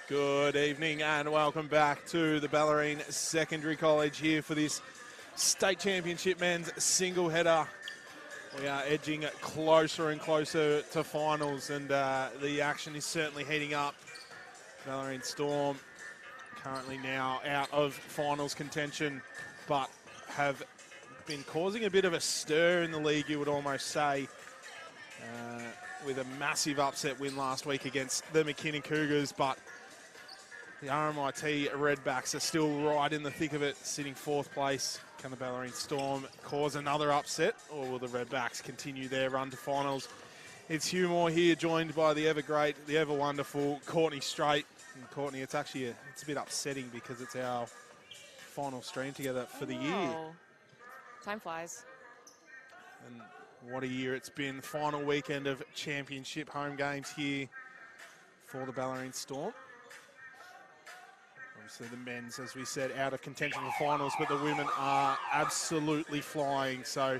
Good evening and welcome back to the Bellarine Secondary College here for this State Championship men's single header. We are edging closer and closer to finals, and the action is certainly heating up. Bellarine Storm currently now out of finals contention, but have been causing a bit of a stir in the league, you would almost say, with a massive upset win last week against the McKinnon Cougars, but the RMIT Redbacks are still right in the thick of it, sitting fourth place. Can the Bellarine Storm cause another upset, or will the Redbacks continue their run to finals? It's Hugh Moore here, joined by the ever great, the ever wonderful Courtney Straight. And Courtney, it's actually it's a bit upsetting because it's our final stream together for the year. Time flies. And what a year it's been. Final weekend of championship home games here for the Bellarine Storm. Obviously the men's, as we said, out of contention for finals, but the women are absolutely flying. So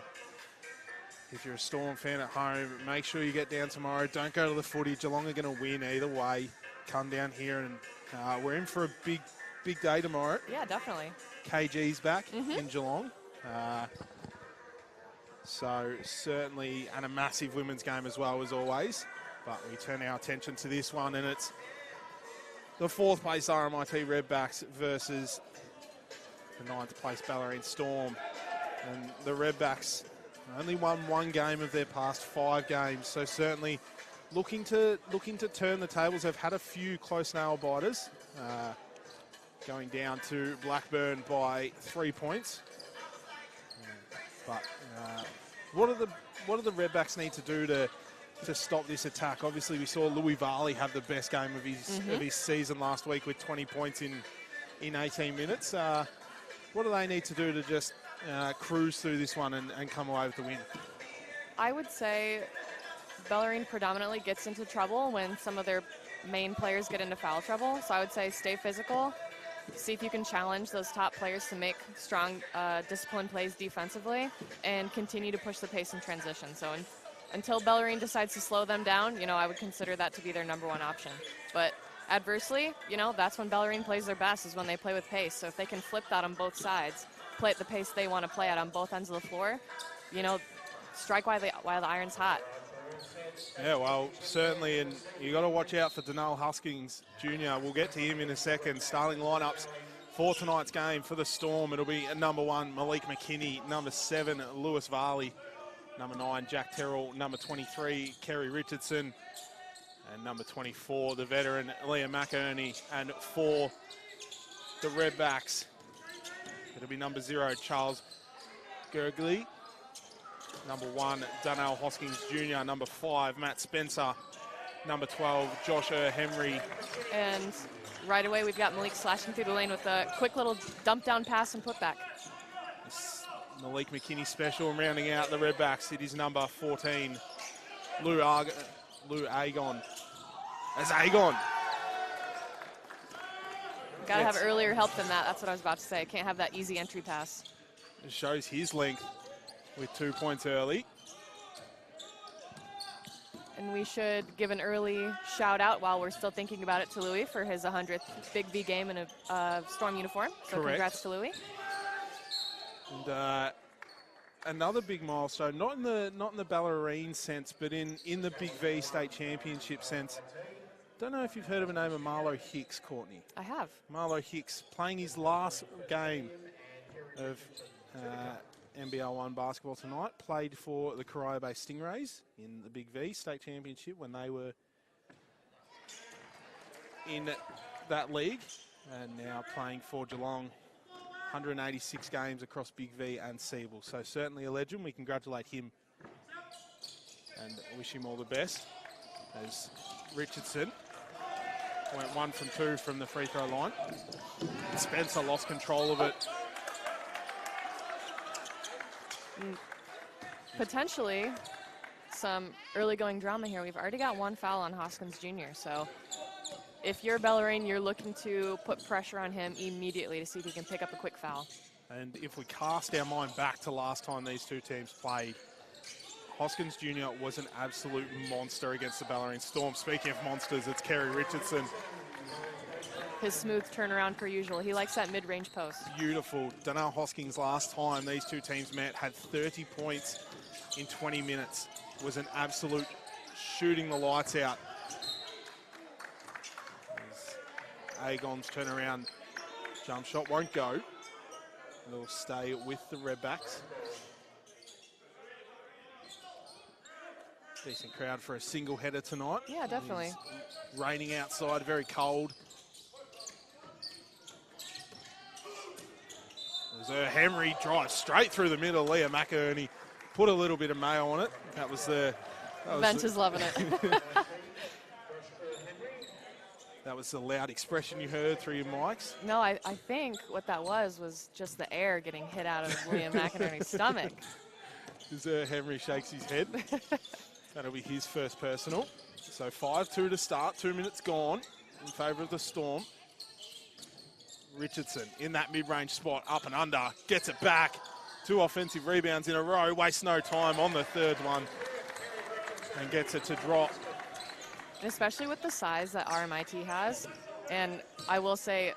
if you're a Storm fan at home, make sure you get down tomorrow. Don't go to the footy. Geelong are going to win either way. Come down here, and we're in for a big day tomorrow. Yeah, definitely. KG's back in Geelong. So certainly, and a massive women's game as well, as always. But we turn our attention to this one, and it's the fourth place RMIT Redbacks versus the ninth place Bellarine Storm. And the Redbacks only won one game of their past 5 games, so certainly looking to turn the tables. They've had a few close nail biters, going down to Blackburn by 3 points. But what do the Redbacks need to do to stop this attack? Obviously, we saw Louis Varley have the best game of his season last week with 20 points in 18 minutes. What do they need to do to just cruise through this one and come away with the win? I would say Bellarine predominantly gets into trouble when some of their main players get into foul trouble. So I would say stay physical. See if you can challenge those top players to make strong, disciplined plays defensively, and continue to push the pace in transition. So until Bellarine decides to slow them down, I would consider that to be their number one option. But adversely, that's when Bellarine plays their best, is when they play with pace. So if they can flip that on both sides, play at the pace they want to play at on both ends of the floor, strike while the iron's hot. Yeah, well, certainly, and you got to watch out for Donnell Huskins Jr. We'll get to him in a second. Starting lineups for tonight's game for the Storm. It'll be number 1, Malik McKinney, number 7, Lewis Varley, number 9, Jack Terrell, number 23, Kerry Richardson, and number 24, the veteran Liam McInerney. And for the Redbacks, it'll be number 0, Charles Gergley, number 1, Donnell Hoskins Jr., number 5, Matt Spencer, number 12, Joshua Henry. And right away, we've got Malik slashing through the lane with a quick little dump down pass and putback. Malik McKinney special, and rounding out the Redbacks, it is number 14, Lou Agon. As Agon. Got to have earlier help than that. That's what I was about to say. Can't have that easy entry pass. It shows his length with 2 points early. And we should give an early shout out while we're still thinking about it to Louis for his 100th Big V game in a Storm uniform. So correct. Congrats to Louis. And another big milestone, not in the Bellarine sense, but in the Big V State Championship sense. Don't know if you've heard of the name of Marlo Hicks, Courtney. I have. Marlo Hicks playing his last game of NBL 1 basketball tonight. Played for the Corio Bay Stingrays in the Big V State Championship when they were in that league, and now playing for Geelong. 186 games across Big V and Siebel. So certainly a legend. We congratulate him and wish him all the best. As Richardson went 1 from 2 from the free throw line. Spencer lost control of it. Potentially some early going drama here. We've already got 1 foul on Hoskins Jr. So if you're Bellarine, you're looking to put pressure on him immediately to see if he can pick up a quick foul. And if we cast our mind back to last time these two teams played, Hoskins Jr. was an absolute monster against the Bellarine Storm. Speaking of monsters, it's Kerry Richardson. his smooth turnaround per usual. He likes that mid-range post. Beautiful. Donnell Hoskins last time these two teams met had 30 points in 20 minutes. Was an absolute shooting the lights out. Agon's turnaround jump shot won't go. It'll stay with the Redbacks. Decent crowd for a single header tonight. Yeah, definitely. It's raining outside, very cold. There's Henry drives straight through the middle. Leah McInerney put a little bit of mayo on it. That was the... Vent is loving it. That was the loud expression you heard through your mics. No, I think what that was just the air getting hit out of Liam McInerney's stomach. Henry shakes his head. That'll be his first personal. So 5-2 to start, 2 minutes gone in favour of the Storm. Richardson in that mid-range spot, up and under, gets it back. 2 offensive rebounds in a row, wastes no time on the third one and gets it to drop. And especially with the size that RMIT has, and I will say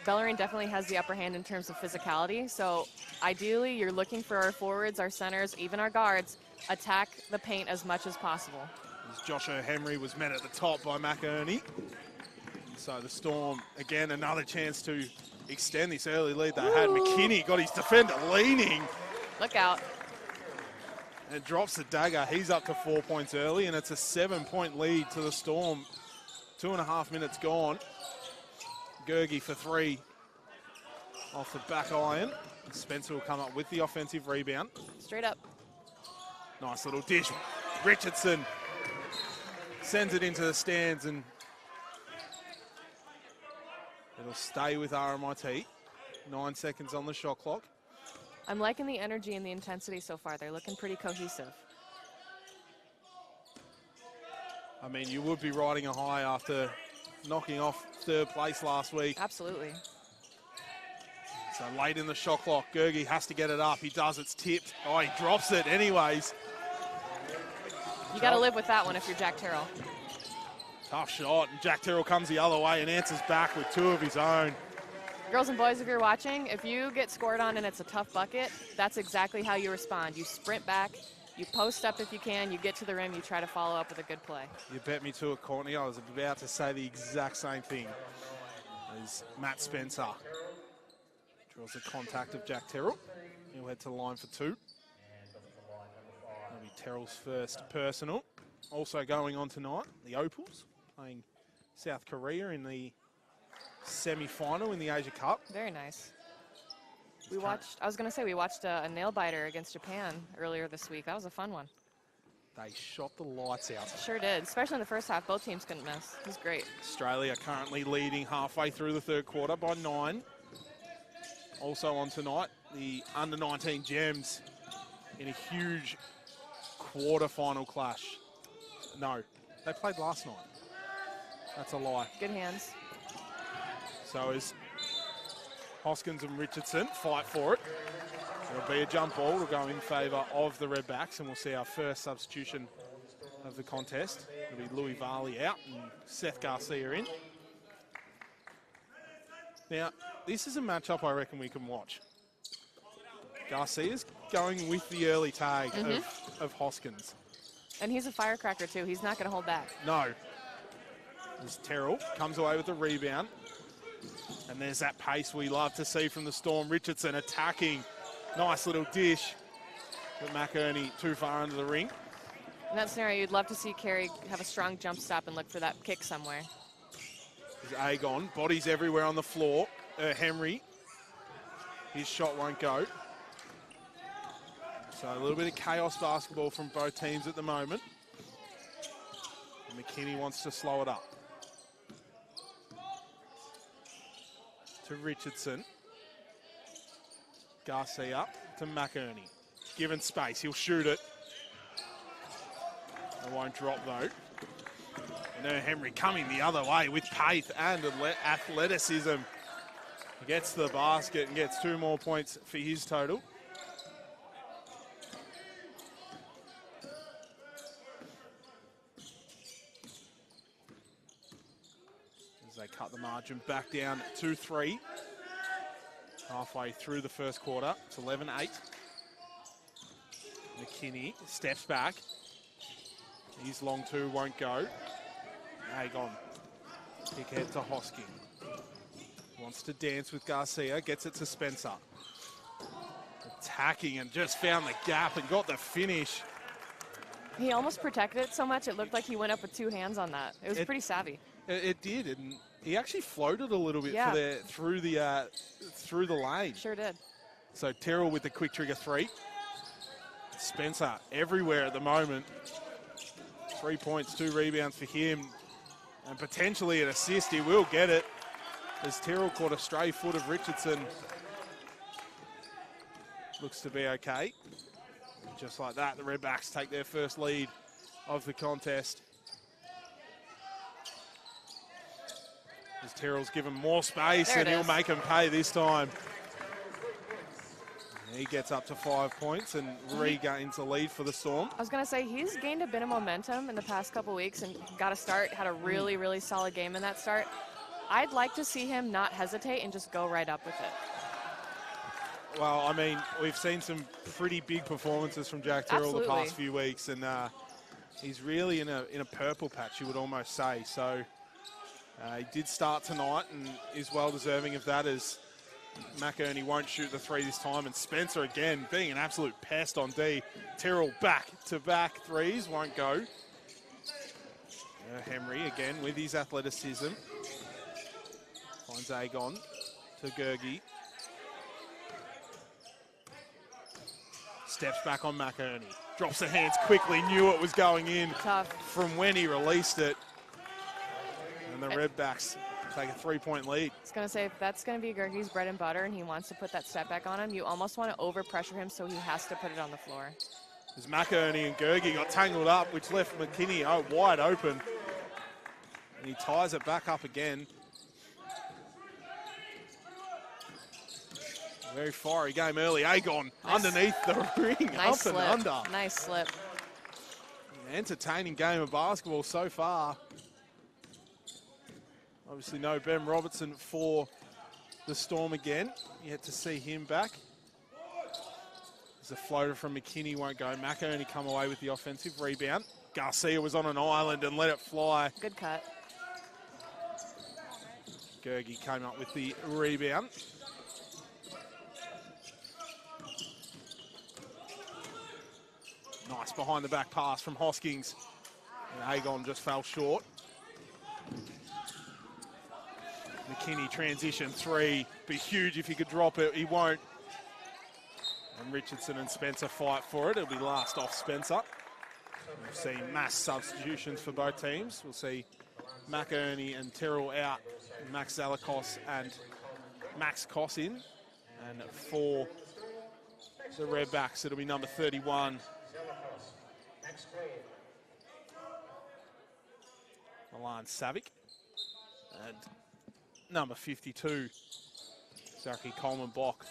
Bellarine definitely has the upper hand in terms of physicality, so ideally you're looking for our forwards, our centers, even our guards, attack the paint as much as possible. As Joshua Henry was met at the top by McInerney. So the Storm, again, another chance to extend this early lead they had. McKinney got his defender leaning. Look out. And drops the dagger. He's up to 4 points early, and it's a 7-point lead to the Storm. 2.5 minutes gone. Gergie for 3 off the back iron. Spencer will come up with the offensive rebound. Straight up. Nice little dish. Richardson sends it into the stands, and it'll stay with RMIT. 9 seconds on the shot clock. I'm liking the energy and the intensity so far. They're looking pretty cohesive. I mean, you would be riding a high after knocking off 3rd place last week. Absolutely. So late in the shot clock, Gergie has to get it up. He does, it's tipped. Oh, he drops it anyways. You got to live with that one if you're Jack Terrell. Tough shot, and Jack Terrell comes the other way and answers back with 2 of his own. Girls and boys, if you're watching, if you get scored on and it's a tough bucket, that's exactly how you respond. You sprint back, you post up if you can, you get to the rim, you try to follow up with a good play. You bet me to it, Courtney. I was about to say the exact same thing as Matt Spencer. Draws the contact of Jack Terrell. He'll head to the line for 2. That'll be Terrell's first personal. Also going on tonight, the Opals, playing South Korea in the semi-final in the Asia Cup. Very nice. We watched a nail biter against Japan earlier this week. That was a fun one. They shot the lights out. Sure did, especially in the first half. Both teams couldn't miss. It was great. Australia currently leading halfway through the 3rd quarter by 9. Also on tonight, the under-19 Gems in a huge quarter-final clash. No, they played last night. That's a lie. Good hands. So as Hoskins and Richardson fight for it, it'll be a jump ball. It'll go in favour of the Redbacks, and we'll see our first substitution of the contest. It'll be Louis Varley out and Seth Garcia in. Now, this is a matchup I reckon we can watch. Garcia's going with the early tag of Hoskins. And he's a firecracker too. He's not going to hold back. No. As Terrell comes away with the rebound. And there's that pace we love to see from the Storm. Richardson attacking. Nice little dish. But McInerney too far under the ring. In that scenario, you'd love to see Carey have a strong jump stop and look for that kick somewhere. There's Agon. Bodies everywhere on the floor. Henry. His shot won't go. So a little bit of chaos basketball from both teams at the moment. And McKinney wants to slow it up. To Richardson. Garcia to McInerney. Given space, he'll shoot it. It won't drop though. And Henry coming the other way with pace and athleticism. He gets to the basket and gets 2 more points for his total. They cut the margin back down to 3. Halfway through the first quarter. It's 11-8. McKinney steps back. His long two won't go. Agon. Kick head to Hosking. Wants to dance with Garcia. Gets it to Spencer. Attacking and just found the gap and got the finish. He almost protected it so much it looked like he went up with 2 hands on that. It was pretty savvy. It did, and he actually floated a little bit through the lane. Sure did. So Terrell with the quick trigger 3. Spencer everywhere at the moment. 3 points, 2 rebounds for him, and potentially an assist. He will get it as Terrell caught a stray foot of Richardson. Looks to be okay. Just like that, the Redbacks take their first lead of the contest. As Terrell's given more space, and he'll make him pay this time. He gets up to 5 points and regains the lead for the Storm. I was going to say, he's gained a bit of momentum in the past couple weeks and got a start, had a really, really solid game in that start. I'd like to see him not hesitate and just go right up with it. Well, I mean, we've seen some pretty big performances from Jack Terrell the past few weeks, and he's really in a purple patch, you would almost say. So he did start tonight and is well deserving of that, as McInerney won't shoot the 3 this time, and Spencer again being an absolute pest on D. Terrell back-to-back 3s, won't go. Henry again with his athleticism. Finds Agon to Gergie. Steps back on McInerney. Drops the hands quickly, knew it was going in. Tough. From when he released it. And the Redbacks take a 3-point lead. I was going to say, if that's going to be Gergie's bread and butter and he wants to put that step back on him, you almost want to overpressure him so he has to put it on the floor. As McInerney and Gergie got tangled up, which left McKinney wide open. And he ties it back up again. Very fiery game early. Agon underneath the ring, nice up slip. and under. Nice slip. An entertaining game of basketball so far. Obviously no Ben Robertson for the Storm again. Yet to see him back. There's a floater from McKinney, won't go. McInerney come away with the offensive rebound. Garcia was on an island and let it fly. Good cut. Gergie came up with the rebound. Nice behind the back pass from Hoskins. And Agon just fell short. McKinney transition 3. Be huge if he could drop it. He won't. And Richardson and Spencer fight for it. It'll be last off Spencer. We've seen mass substitutions for both teams. We'll see McInerney and Terrell out. Max Zalakos and Max Koss in. And for the Redbacks, it'll be number 31. Milan Savic. And number 52, Zachary Coleman-Bock.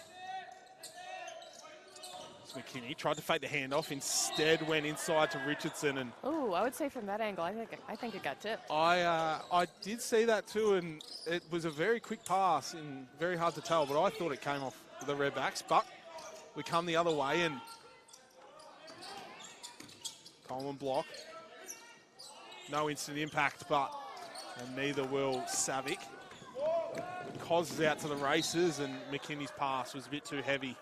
McKinney tried to fake the handoff, instead went inside to Richardson. And oh, I would say from that angle, I think it got tipped. I did see that too, and it was a very quick pass and very hard to tell, but I thought it came off the Redbacks. But we come the other way, and Coleman block. No instant impact, and neither will Savic. Cos is out to the races, and McKinney's pass was a bit too heavy.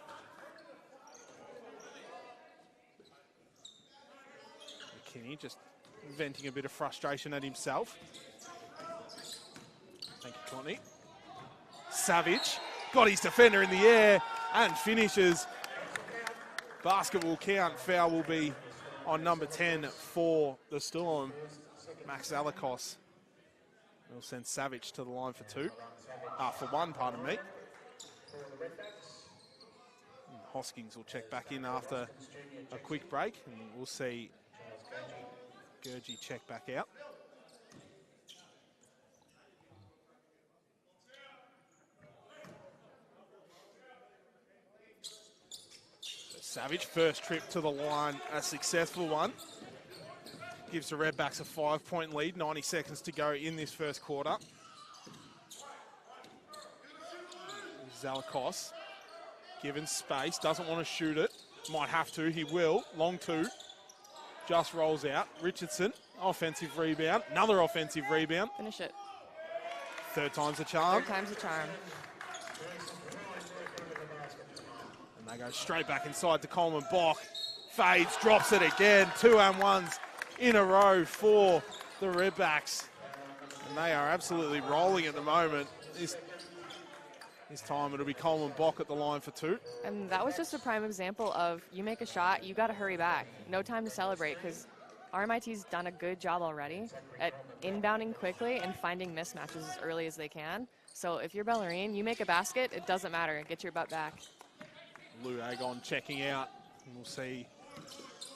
McKinney just venting a bit of frustration at himself. Thank you, Courtney. Savage got his defender in the air and finishes. Basketball count. Foul will be on number 10 for the Storm. Max Zalakos will send Savage to the line for one, pardon me. And Hoskins will check back in after a quick break, and we'll see Gergie check back out. So Savage, first trip to the line, a successful one. Gives the Redbacks a 5-point lead, 90 seconds to go in this first quarter. Zalakos given space, doesn't want to shoot it. Might have to, he will. Long two. Just rolls out. Richardson, offensive rebound. Another offensive rebound. Finish it. Third time's a charm. Third time's a charm. And they go straight back inside to Coleman Bock. Fades, drops it again. 2-and-1s in a row for the Redbacks. And they are absolutely rolling at the moment. This time it'll be Coleman Bock at the line for two. And that was just a prime example of you make a shot, you got to hurry back. No time to celebrate because RMIT's done a good job already at inbounding quickly and finding mismatches as early as they can. So if you're Bellarine, you make a basket, it doesn't matter. Get your butt back. Lou Agon checking out. And we'll see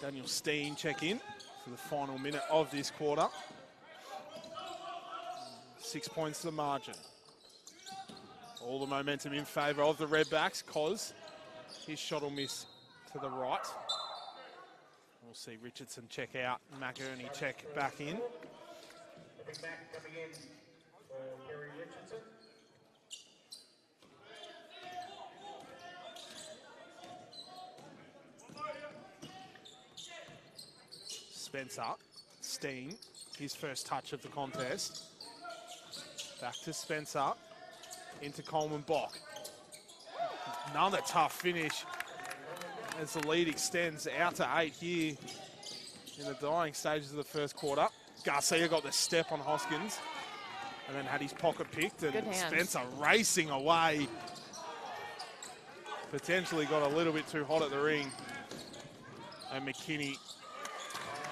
Daniel Steen check in for the final minute of this quarter. 6 points to the margin. All the momentum in favour of the Redbacks. Cos, his shot will miss to the right. We'll see Richardson check out, McEnerney check back in. Spencer, Steen, his first touch of the contest. Back to Spencer, into Coleman Bock. Another tough finish as the lead extends out to 8 here in the dying stages of the first quarter. Garcia got the step on Hoskins and then had his pocket picked, and Spencer racing away. Potentially got a little bit too hot at the ring. And McKinney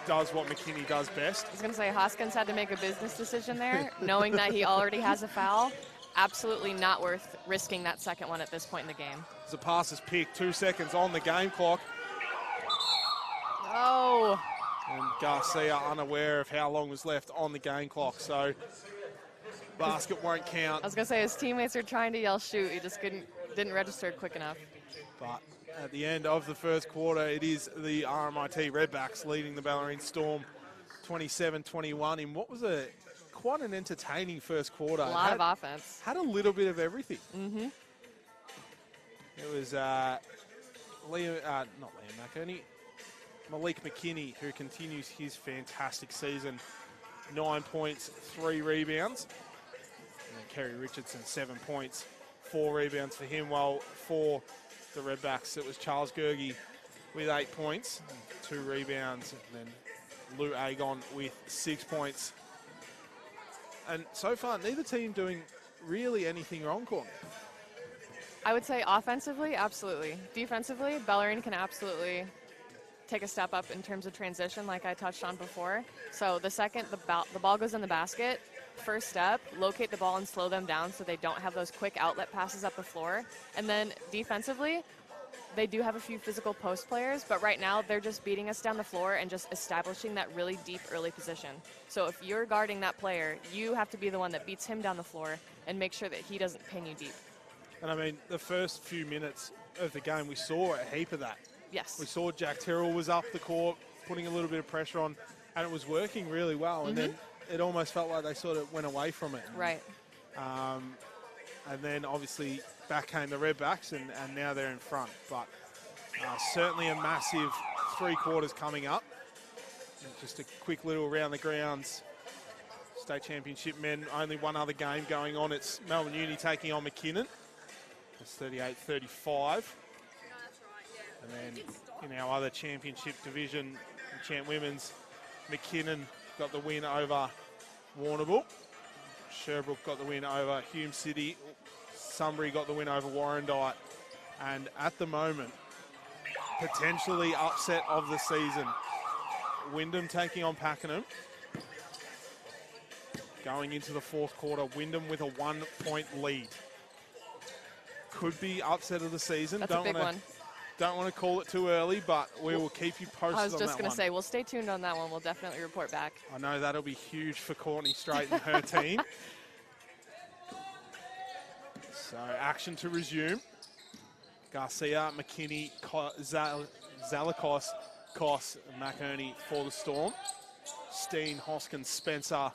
does what McKinney does best. I was going to say Hoskins had to make a business decision there, knowing that he already has a foul. Absolutely not worth risking that second one at this point in the game. As the pass is picked, 2 seconds on the game clock. Oh. And Garcia unaware of how long was left on the game clock, so basket won't count. I was going to say his teammates are trying to yell shoot, he just didn't register quick enough. But at the end of the first quarter, it is the RMIT Redbacks leading the Bellarine Storm 27-21 in what was quite an entertaining first quarter. A lot of offense. Had a little bit of everything. Mm-hmm. It was Malik McKinney, who continues his fantastic season. 9 points, 3 rebounds. And then Kerry Richardson, 7 points, 4 rebounds for him, while for the Redbacks, it was Charles Gergie with 8 points, 2 rebounds, and then Lou Agon with 6 points. And so far, neither team doing really anything wrong, Courtney. I would say offensively, absolutely. Defensively, Bellarine can absolutely take a step up in terms of transition, like I touched on before. So the second the ball goes in the basket, first step, locate the ball and slow them down so they don't have those quick outlet passes up the floor. And then defensively, they do have a few physical post players, but right now they're just beating us down the floor and just establishing that really deep early position. So if you're guarding that player, you have to be the one that beats him down the floor and make sure that he doesn't pin you deep. And I mean, the first few minutes of the game, we saw a heap of that. Yes. We saw Jack Terrell was up the court, putting a little bit of pressure on, and it was working really well. And then it almost felt like they sort of went away from it. Right. And then obviously back came the Redbacks, and now they're in front. But certainly a massive 3 quarters coming up. And just a quick little around the grounds. State Championship men, only one other game going on. It's Melbourne Uni taking on McKinnon. It's 38-35. And then in our other championship division, Champ Women's, McKinnon got the win over Warrnambool. Sherbrooke got the win over Hume City. Sunbury got the win over Warrandyte. And at the moment, potentially upset of the season. Wyndham taking on Pakenham. Going into the fourth quarter, Wyndham with a 1-point lead. Could be upset of the season. That's a big one. Don't want to call it too early, but we will keep you posted on that one. I was just going to say, we'll stay tuned on that one. We'll definitely report back. I know that'll be huge for Courtney Strait and her team. So action to resume. Garcia, McKinney, Zalakos, Kos, and McEnerney for the Storm. Steen, Hoskins, Spencer,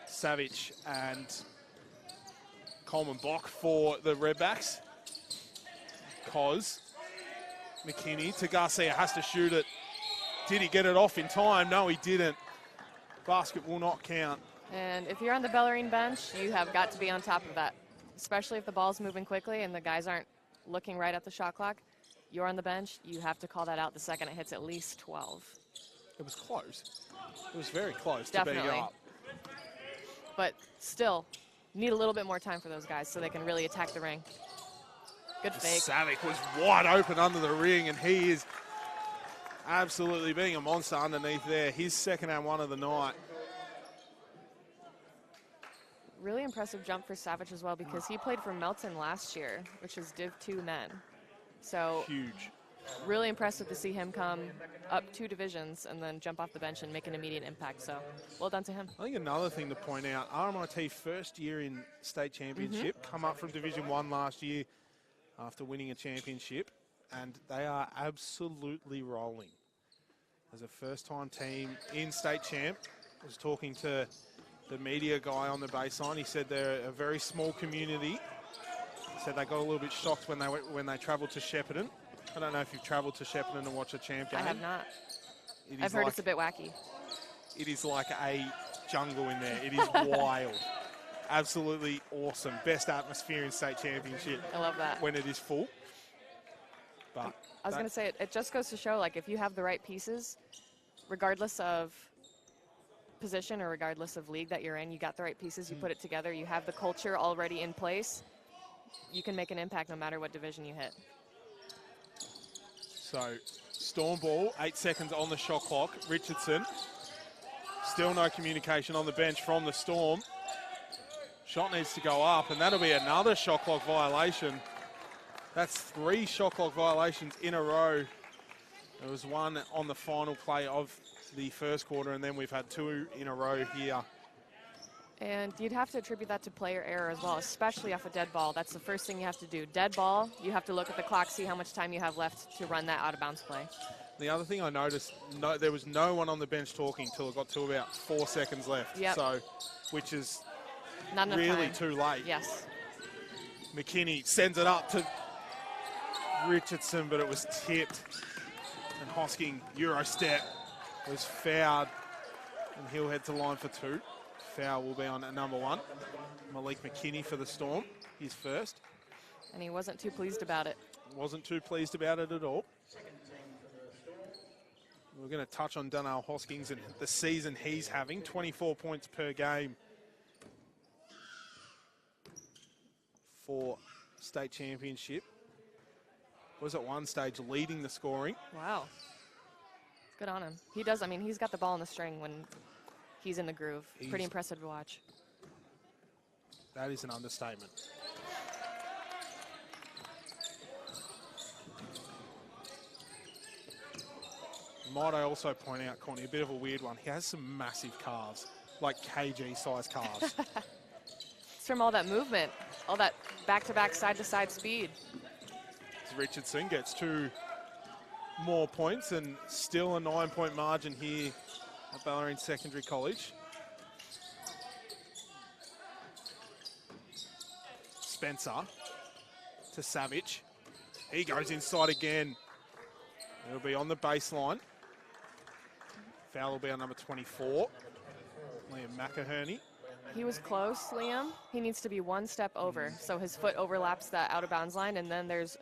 Savage, and Coleman Bock for the Redbacks. Cos, McKinney to Garcia, has to shoot it. Did he get it off in time? No, he didn't. Basket will not count. And if you're on the Bellarine bench, you have got to be on top of that, especially if the ball's moving quickly and the guys aren't looking right at the shot clock. You're on the bench, you have to call that out the second it hits at least 12. It was close. It was very close Definitely. to being up. But still, need a little bit more time for those guys so they can really attack the ring. Good fake. Savic was wide open under the ring, and he is absolutely being a monster underneath there. His second and one of the night. Really impressive jump for Savage as well, because he played for Melton last year, which is Div 2 men. So huge. Really impressive to see him come up 2 divisions and then jump off the bench and make an immediate impact. So well done to him. I think another thing to point out, RMIT first year in state championship, come up from Division 1 last year after winning a championship, and they are absolutely rolling. As a first-time team in state champ, I was talking to the media guy on the baseline. He said they're a very small community. He said they got a little bit shocked when they travelled to Shepparton. I don't know if you've travelled to Shepparton to watch a champ game. I have not. I've heard it's a bit wacky. It is like a jungle in there. It is wild. Absolutely awesome. Best atmosphere in state championship. I love that. When it is full. But I was going to say, it just goes to show, like, if you have the right pieces, regardless of position or regardless of league that you're in, you got the right pieces, you put it together, you have the culture already in place, you can make an impact no matter what division you hit. So, Storm ball, 8 seconds on the shot clock. Richardson, still no communication on the bench from the Storm. Shot needs to go up, and that'll be another shot clock violation. That's 3 shot clock violations in a row. There was one on the final play of the first quarter, and then we've had 2 in a row here. And you'd have to attribute that to player error as well, especially off a dead ball. That's the first thing you have to do. Dead ball, you have to look at the clock, see how much time you have left to run that out-of-bounds play. The other thing I noticed, there was no one on the bench talking till it got to about 4 seconds left. Yep. So, which is not enough really time. too late. Yes. McKinney sends it up to Richardson, but it was tipped. And Hosking, Euro step, was fouled. And he'll head to line for 2. Foul will be on at number 1. Malik McKinney for the Storm, his first. And he wasn't too pleased about it. Wasn't too pleased about it at all. We're going to touch on Donnell Hoskins and the season he's having, 24 points per game for state championship. Was at one stage leading the scoring. Wow. Good on him. He does, I mean, he's got the ball in the string when he's in the groove. Pretty impressive to watch. That is an understatement. Might I also point out, Connie, a bit of a weird one. He has some massive calves, like kg-sized calves. It's from all that movement, all that back-to-back, side-to-side speed. Richardson gets 2 more points and still a 9-point margin here at Bellarine Secondary College. Spencer to Savage. He goes inside again. It'll be on the baseline. Foul will be on number 24, Liam McInerney. He was close, Liam. He needs to be 1 step over, so his foot overlaps that out-of-bounds line, and then there's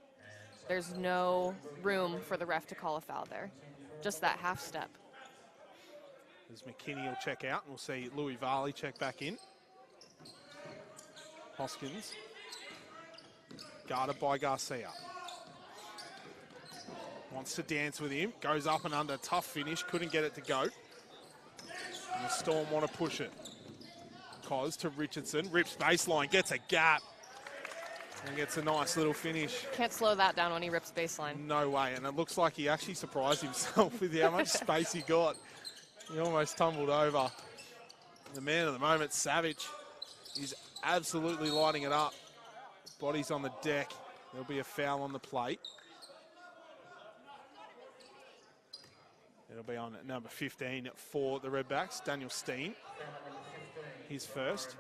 no room for the ref to call a foul there. Just that half step. As McKinney will check out, and we'll see Louis Varley check back in. Hoskins, guarded by Garcia. Wants to dance with him, goes up and under, tough finish, couldn't get it to go. And the Storm want to push it. Cos to Richardson, rips baseline, gets a gap, and gets a nice little finish. Can't slow that down when he rips baseline. No way, and it looks like he actually surprised himself with how much space he got. He almost tumbled over. The man of the moment, Savage, is absolutely lighting it up. Body's on the deck. There'll be a foul on the plate. It'll be on at number 15 for the Redbacks, Daniel Steen. His first.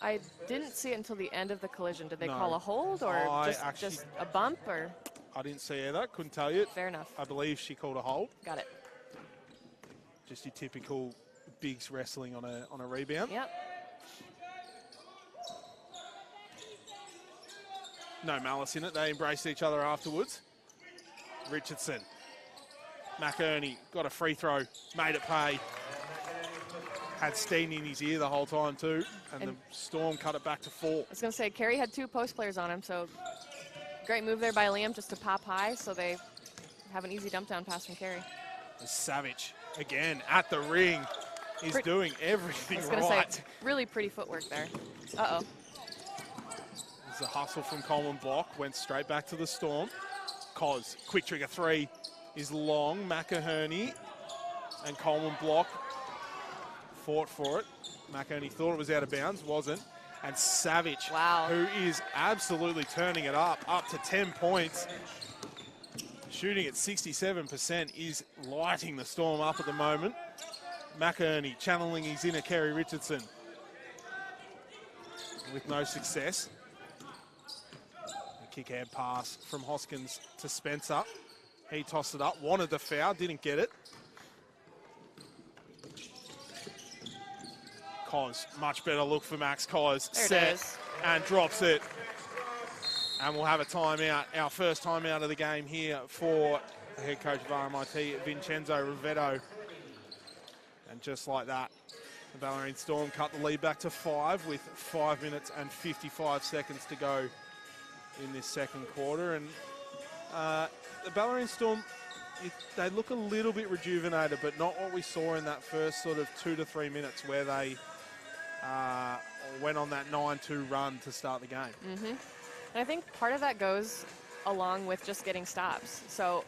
I didn't see it until the end of the collision. Did they No. call a hold or just a bump? Or I didn't see either. Couldn't tell you. Fair enough. I believe she called a hold. Got it. Just your typical bigs wrestling on a rebound. Yep. No malice in it. They embraced each other afterwards. Richardson. McInerney got a free throw. Made it pay. Had Steen in his ear the whole time too. And the Storm cut it back to 4. I was going to say, Kerry had 2 post players on him, so great move there by Liam just to pop high, so they have an easy dump down pass from Kerry. Savage, again, at the ring. He's doing everything right. I was going to say, really pretty footwork there. Uh-oh. There's a hustle from Coleman Block. Went straight back to the Storm. Cos, quick trigger 3 is long. McInerney and Coleman Block fought for it. McInerney thought it was out of bounds, wasn't. And Savage, wow, who is absolutely turning it up to 10 points. Shooting at 67%, is lighting the Storm up at the moment. McInerney channeling his inner Kerry Richardson with no success. A kick out pass from Hoskins to Spencer. He tossed it up, wanted the foul, didn't get it. Cos, much better look for Max Cos. Set and drops it. And we'll have a timeout, our first timeout of the game here for the head coach of RMIT, Vincenzo Rivetto. And just like that, the Bellarine Storm cut the lead back to 5 with 5 minutes and 55 seconds to go in this second quarter. And the Bellarine Storm, they look a little bit rejuvenated, but not what we saw in that first sort of 2 to 3 minutes where they went on that 9-2 run to start the game. Mm-hmm. And I think part of that goes along with just getting stops. So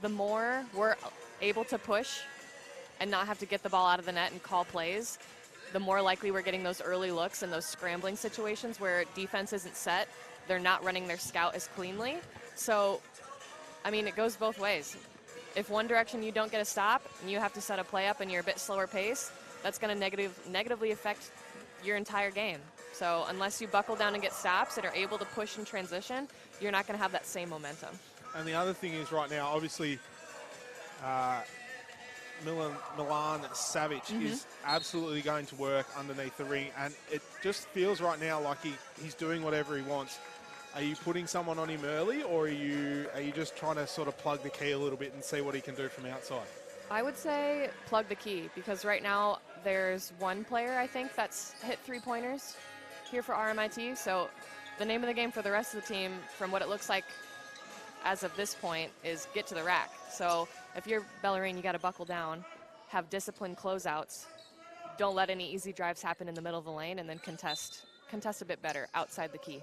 the more we're able to push and not have to get the ball out of the net and call plays, the more likely we're getting those early looks and those scrambling situations where defense isn't set. They're not running their scout as cleanly. So, I mean, it goes both ways. If one direction you don't get a stop and you have to set a play up and you're a bit slower pace, that's going to negatively affect your entire game. So unless you buckle down and get stops and are able to push in transition, you're not going to have that same momentum. And the other thing is right now, obviously, Milan Savage is absolutely going to work underneath the ring, and it just feels right now like he's doing whatever he wants. Are you putting someone on him early, or are you just trying to sort of plug the key a little bit and see what he can do from outside? I would say plug the key, because right now there's one player, I think, that's hit 3-pointers here for RMIT. So the name of the game for the rest of the team, from what it looks like as of this point, is get to the rack. So if you're Bellarine, you got to buckle down, have disciplined closeouts, don't let any easy drives happen in the middle of the lane, and then contest a bit better outside the key.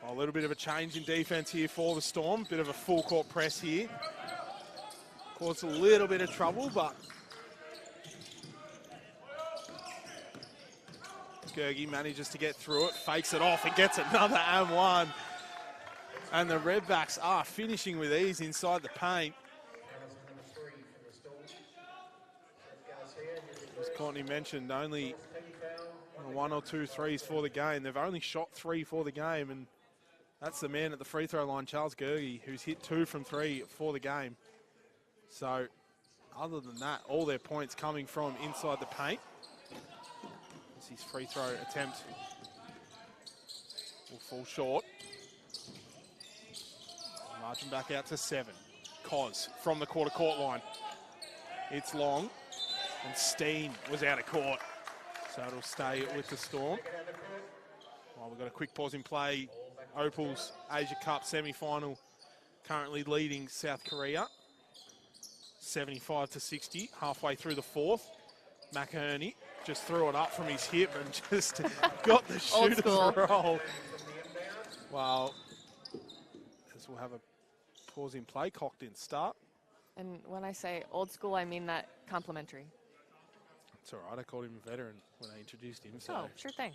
Well, a little bit of a change in defense here for the Storm. Bit of a full court press here. Caused a little bit of trouble, but Gergie manages to get through it, fakes it off and gets another and one. And the Redbacks are finishing with ease inside the paint. As Courtney mentioned, only 1 or 2 threes for the game. They've only shot 3 for the game, and that's the man at the free throw line, Charles Gergie, who's hit 2 from 3 for the game. So other than that, all their points coming from inside the paint. As his free throw attempt will fall short. Margin back out to 7. Cos from the quarter court line. It's long, and Steen was out of court. So it'll stay with the Storm. Well, we've got a quick pause in play. Opal's Asia Cup semi-final currently leading South Korea. 75-60, halfway through the fourth. McInerney just threw it up from his hip and just got the shooter's roll. Well, as we'll have a pause in play, cocked in start. And when I say old school, I mean that complimentary. It's all right, I called him a veteran when I introduced him. So. Oh, sure thing.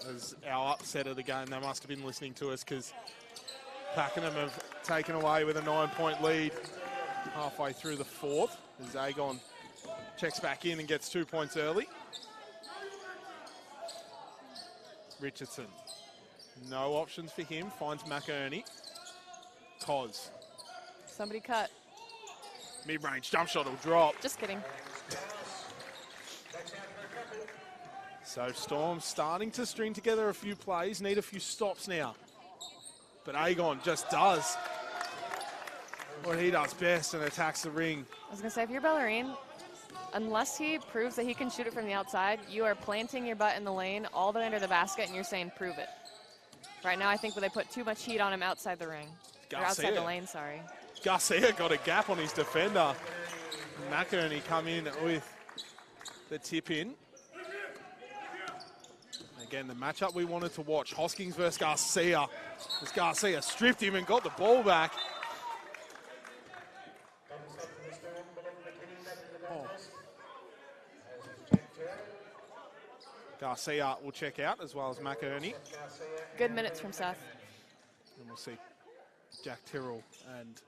As our upset of the game, they must have been listening to us, because Pakenham have taken away with a 9-point lead halfway through the fourth. As Agon checks back in and gets 2 points early. Richardson, no options for him, finds McInerney. Toz. Somebody cut. Mid-range jump shot will drop. Just kidding. So Storm starting to string together a few plays, need a few stops now. But Agon just does what he does best and attacks the ring. I was going to say, if you're Bellarine, unless he proves that he can shoot it from the outside, you are planting your butt in the lane all the way under the basket and you're saying, prove it. Right now, I think they put too much heat on him outside the ring. Or outside the lane, sorry. Garcia got a gap on his defender. McInerney come in with the tip in. Again, the matchup we wanted to watch, Hoskins versus Garcia. As Garcia stripped him and got the ball back. Oh. Garcia will check out as well as McInerney. Good minutes from Seth. And we'll see Jack Tyrrell and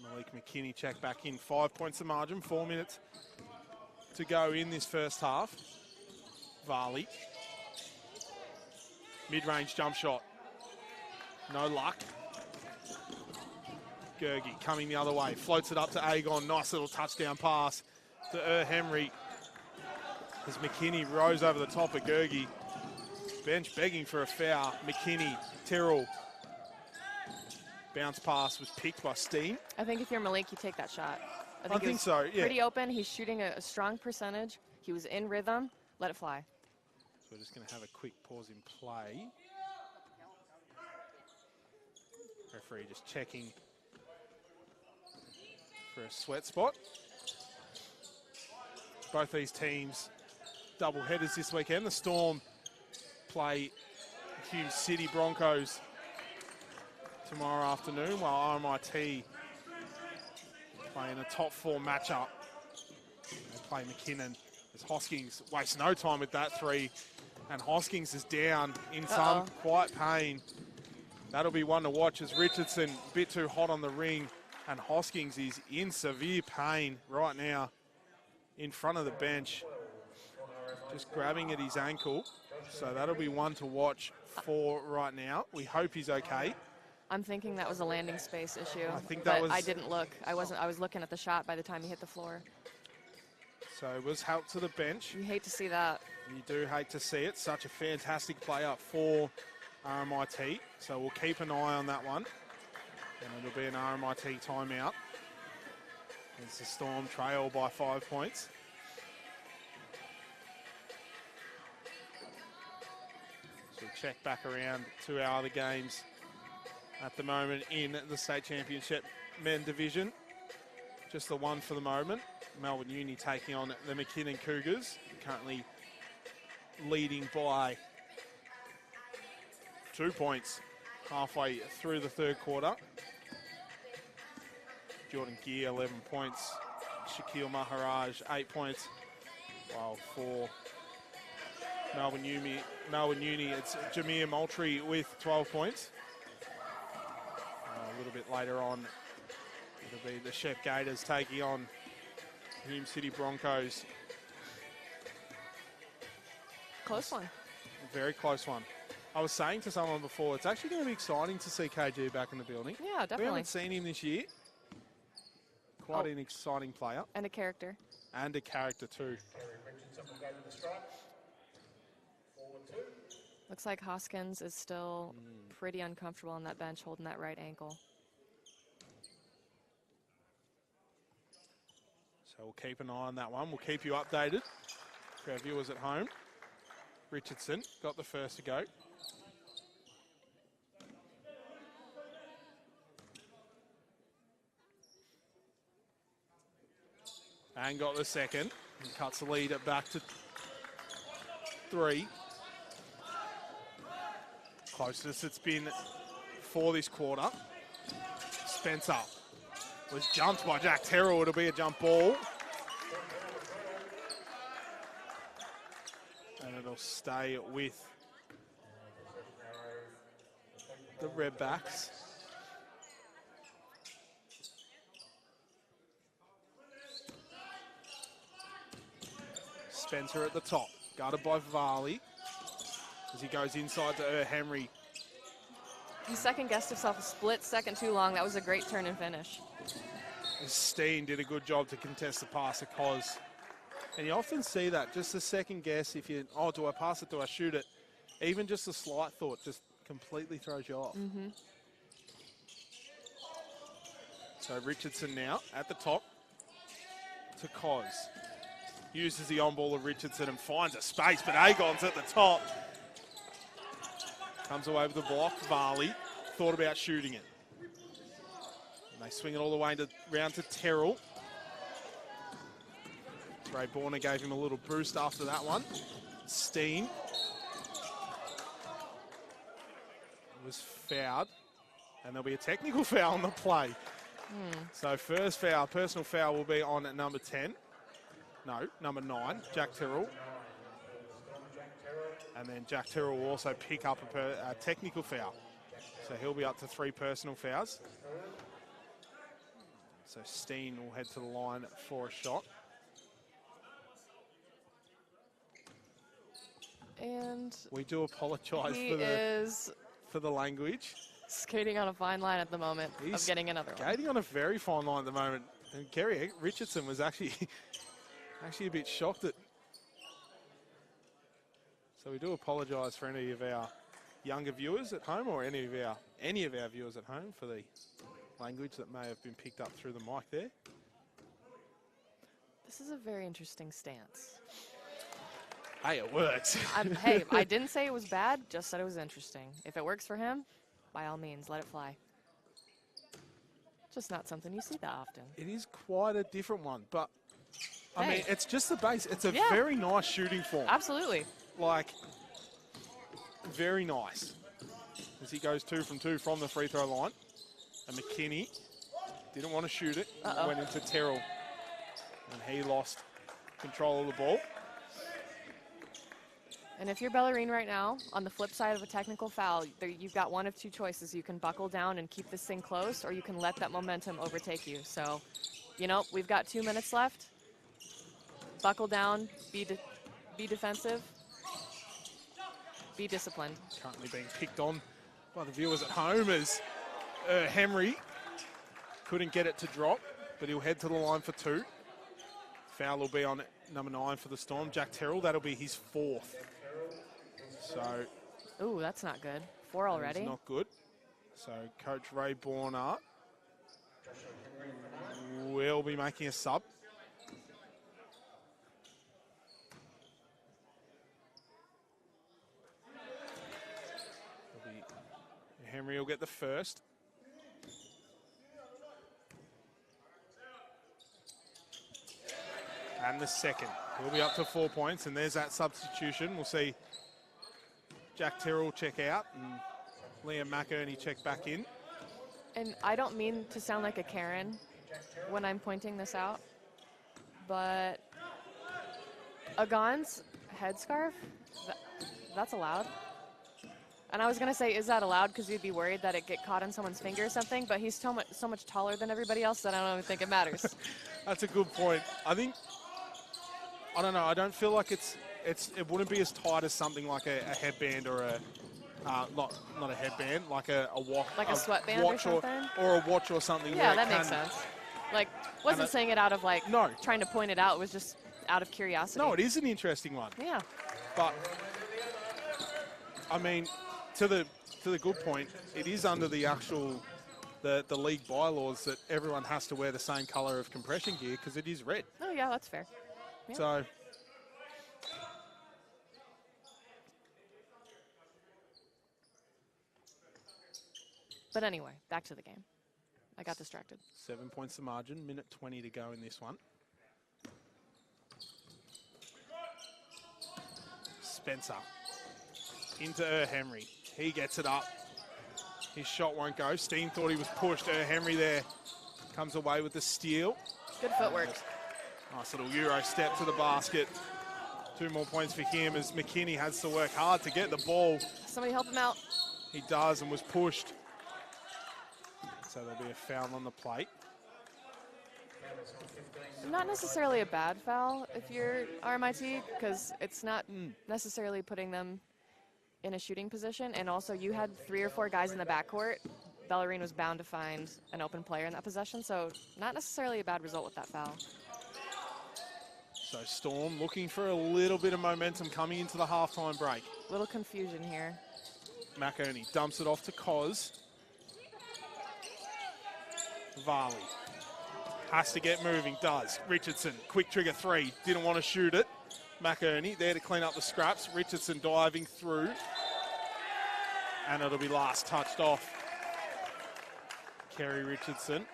Malik McKinney check back in. 5 points the margin, 4 minutes to go in this first half. Varley. Mid-range jump shot. No luck. Gergie coming the other way. Floats it up to Agon. Nice little touchdown pass to Henry. As McKinney rose over the top of Gergie. Bench begging for a foul. McKinney, Tyrrell. Bounce pass was picked by Steen. I think if you're Malik, you take that shot. I think so, yeah. Pretty open. He's shooting a strong percentage. He was in rhythm. Let it fly. So we're just going to have a quick pause in play. Referee just checking for a sweat spot. Both these teams double headers this weekend. The Storm play Hume City Broncos tomorrow afternoon, while RMIT play in a top 4 matchup. They play McKinnon as Hoskins wastes no time with that three, and Hoskins is down in some quite pain. That'll be one to watch as Richardson a bit too hot on the ring, and Hoskins is in severe pain right now in front of the bench, just grabbing at his ankle. So that'll be one to watch for right now. We hope he's okay. I'm thinking that was a landing space issue. I think that was. I didn't look. I was looking at the shot by the time he hit the floor. So it was help to the bench. You hate to see that. You do hate to see it. Such a fantastic player for RMIT. So we'll keep an eye on that one. And it'll be an RMIT timeout as the Storm trail by 5 points. So we'll check back around to our other games at the moment in the state championship men division. Just the one for the moment. Melbourne Uni taking on the McKinnon Cougars, currently leading by 2 points halfway through the third quarter. Jordan Gear, 11 points. Shaquille Maharaj, 8 points. While for Melbourne Uni, it's Jameer Moultrie with 12 points. A little bit later on, it'll be the Chef Gators taking on Hume City Broncos. Close one. A very close one. I was saying to someone before, it's actually going to be exciting to see KG back in the building. Yeah, definitely. We haven't seen him this year. Quite an exciting player. And a character. And a character too. Looks like Hoskins is still pretty uncomfortable on that bench holding that right ankle. So we'll keep an eye on that one. We'll keep you updated for our viewers at home. Richardson got the first to go. And got the second. And cuts the lead back to 3. Closest it's been for this quarter. Spencer was jumped by Jack Terrell. It'll be a jump ball. And it'll stay with the Redbacks. Spencer at the top, guarded by Varley. As he goes inside to Henry. He second-guessed himself a split second too long. That was a great turn and finish. Steen did a good job to contest the pass to Cos. And you often see that, just a second guess if you, oh, do I pass it, do I shoot it? Even just a slight thought just completely throws you off. So Richardson now at the top to Cos. Uses the on-ball of Richardson and finds a space, but Agon's at the top. Comes away with the block. Varley thought about shooting it. And they swing it all the way round to Terrell. Ray Borner gave him a little boost after that one. Steen was fouled, and there'll be a technical foul on the play. So first foul, personal foul, will be on number 10. No, number 9, Jack Terrell. And then Jack Terrell will also pick up a technical foul. So he'll be up to 3 personal fouls. So Steen will head to the line for a shot. And we do apologise for the language. Skating on a fine line at the moment of getting another one. Skating on a very fine line at the moment. And Kerry Richardson was actually a bit shocked at. So we do apologise for any of our younger viewers at home, or any of our viewers at home, for the language that may have been picked up through the mic there. This is a very interesting stance. Hey, it works. Hey, I didn't say it was bad, just said it was interesting. If it works for him, by all means, let it fly. Just not something you see that often. It is quite a different one, but I mean, it's just the base. It's a very nice shooting form. Absolutely. Like, very nice. As he goes 2 from 2 from the free throw line. And McKinney didn't want to shoot it. Went into Terrell. And he lost control of the ball. And if you're Bellarine right now, on the flip side of a technical foul, you've got one of 2 choices. You can buckle down and keep this thing close, or you can let that momentum overtake you. So, you know, we've got 2 minutes left. Buckle down, be defensive, be disciplined. Currently being picked on by the viewers at home as Henry couldn't get it to drop, but he'll head to the line for 2. Foul will be on number 9 for the Storm, Jack Terrell. That'll be his 4th. So, ooh, that's not good. 4 already. Not good. So Coach Ray Borner will be making a sub. Henry will get the first. And the second. He'll be up to 4 points, and there's that substitution. We'll see Jack Terrell check out and Liam McInerney check back in. And I don't mean to sound like a Karen when I'm pointing this out, but Agon's headscarf, that's allowed. And I was going to say, is that allowed? Because you'd be worried that it get caught in someone's finger or something, but he's so much taller than everybody else that I don't even think it matters. That's a good point. I don't know, I don't feel like it wouldn't be as tight as something like a headband or a, not a headband, like a watch. Like a sweatband watch or something? Or a watch or something. Yeah, that makes sense. Like, wasn't saying it out of like, no, trying to point it out, it was just out of curiosity. No, it is an interesting one. Yeah. But, I mean, to the good point, it is under the actual, the league bylaws that everyone has to wear the same colour of compression gear because it is red. Oh, yeah, that's fair. Yeah. So, but anyway, back to the game. I got distracted. 7 points the margin, minute 20 to go in this one. Spencer into Henry. He gets it up. His shot won't go. Steen thought he was pushed. Henry there comes away with the steal. Good footwork. Nice little Euro step to the basket. 2 more points for him as McKinney has to work hard to get the ball. Somebody help him out. He does and was pushed. So there'll be a foul on the plate. Not necessarily a bad foul if you're RMIT, because it's not necessarily putting them in a shooting position. And also, you had 3 or 4 guys in the backcourt. Bellarine was bound to find an open player in that possession, so not necessarily a bad result with that foul. So Storm looking for a little bit of momentum coming into the halftime break. Little confusion here. McInerney dumps it off to Koz. Varley has to get moving, does. Richardson, quick trigger 3, didn't want to shoot it. McInerney there to clean up the scraps. Richardson diving through. And it'll be last touched off. Kerry Richardson.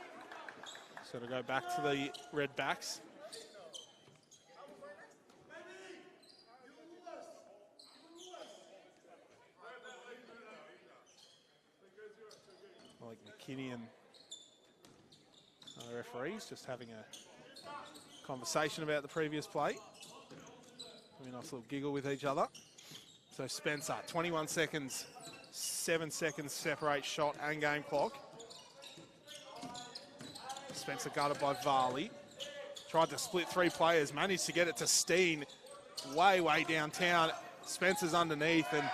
So it'll go back to the Redbacks. Like McKinney and the referees just having a conversation about the previous play. Having a nice little giggle with each other. So Spencer, 21 seconds, 7 seconds separate shot and game clock. Spencer guarded by Varley. Tried to split 3 players, managed to get it to Steen way downtown. Spencer's underneath, and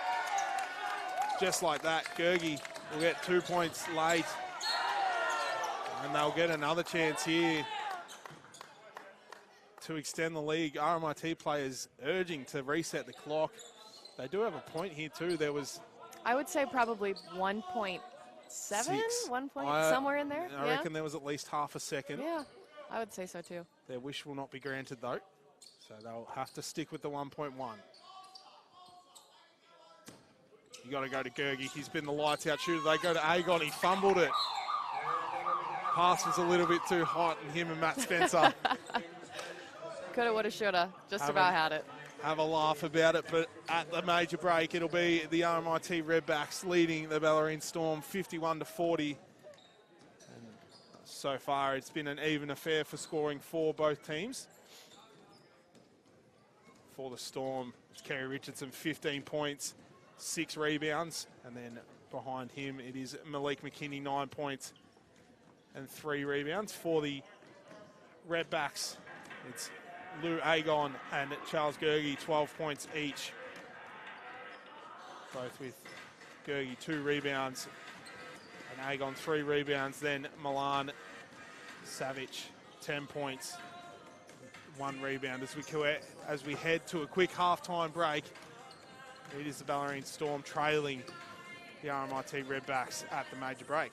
just like that, Gergie will get 2 points late. And they'll get another chance here to extend the league. RMIT players urging to reset the clock. They do have a point here too. There was... I would say probably 1.7, 1 point, somewhere in there. I reckon there was at least half a second. Yeah, I would say so too. Their wish will not be granted though. So they'll have to stick with the 1.1. You got to go to Gergie. He's been the lights out shooter. They go to Agon. He fumbled it. Pass was a little bit too hot, and him and Matt Spencer coulda, woulda, shoulda. Just about had it. Have a laugh about it, but at the major break, it'll be the RMIT Redbacks leading the Bellarine Storm 51-40. And so far, it's been an even affair for scoring for both teams. For the Storm, it's Kerry Richardson, 15 points, 6 rebounds, and then behind him, it is Malik McKinney, 9 points and 3 rebounds. For the Redbacks, it's Lou Agon and Charles Gergie, 12 points each. Both with Gergie 2 rebounds and Agon 3 rebounds. Then Milan Savage, 10 points, 1 rebound. As we head to a quick halftime break, it is the Bellarine Storm trailing the RMIT Redbacks at the major break.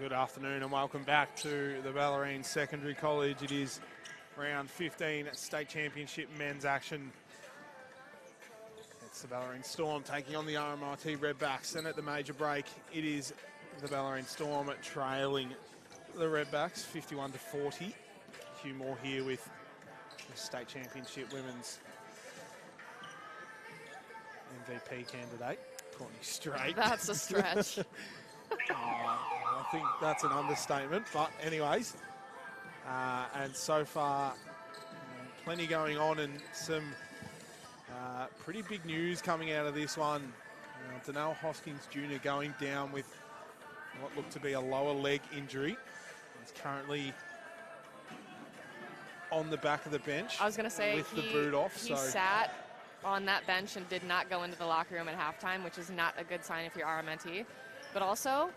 Good afternoon and welcome back to the Bellarine Secondary College. It is round 15 state championship men's action. It's the Bellarine Storm taking on the RMIT Redbacks, and at the major break it is the Bellarine Storm trailing the Redbacks 51-40. Hugh Moore here with the state championship women's MVP candidate, Courtney Straight. That's a stretch. I think that's an understatement, but anyways, and so far plenty going on and some pretty big news coming out of this one. Donnell Hoskins Jr. going down with what looked to be a lower leg injury. He's currently on the back of the bench. I was going to say with the boot off. He sat on that bench and did not go into the locker room at halftime, which is not a good sign if you're RMIT. But also,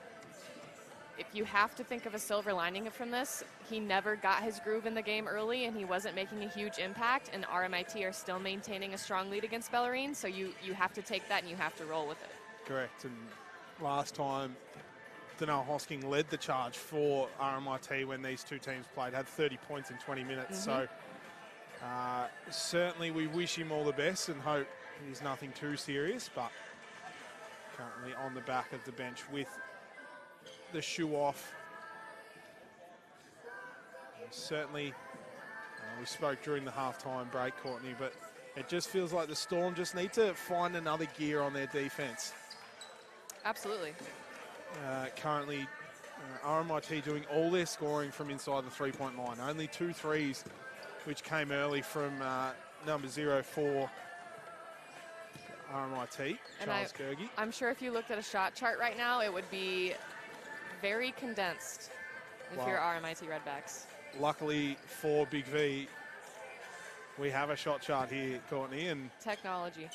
if you have to think of a silver lining from this, he never got his groove in the game early and he wasn't making a huge impact, and RMIT are still maintaining a strong lead against Bellarine, so you have to take that and you have to roll with it. Correct, and last time Donnell Hosking led the charge for RMIT when these two teams played, had 30 points in 20 minutes, so certainly we wish him all the best and hope he's nothing too serious, but currently on the back of the bench with the shoe off. And certainly, we spoke during the halftime break, Courtney, but it just feels like the Storm just need to find another gear on their defense. Absolutely. Currently, RMIT doing all their scoring from inside the three-point line. Only 2 threes, which came early from number 04, RMIT, Charles Gergie. I'm sure if you looked at a shot chart right now, it would be very condensed if you're RMIT Redbacks. Luckily for BigV, we have a shot chart here, Courtney, and technology.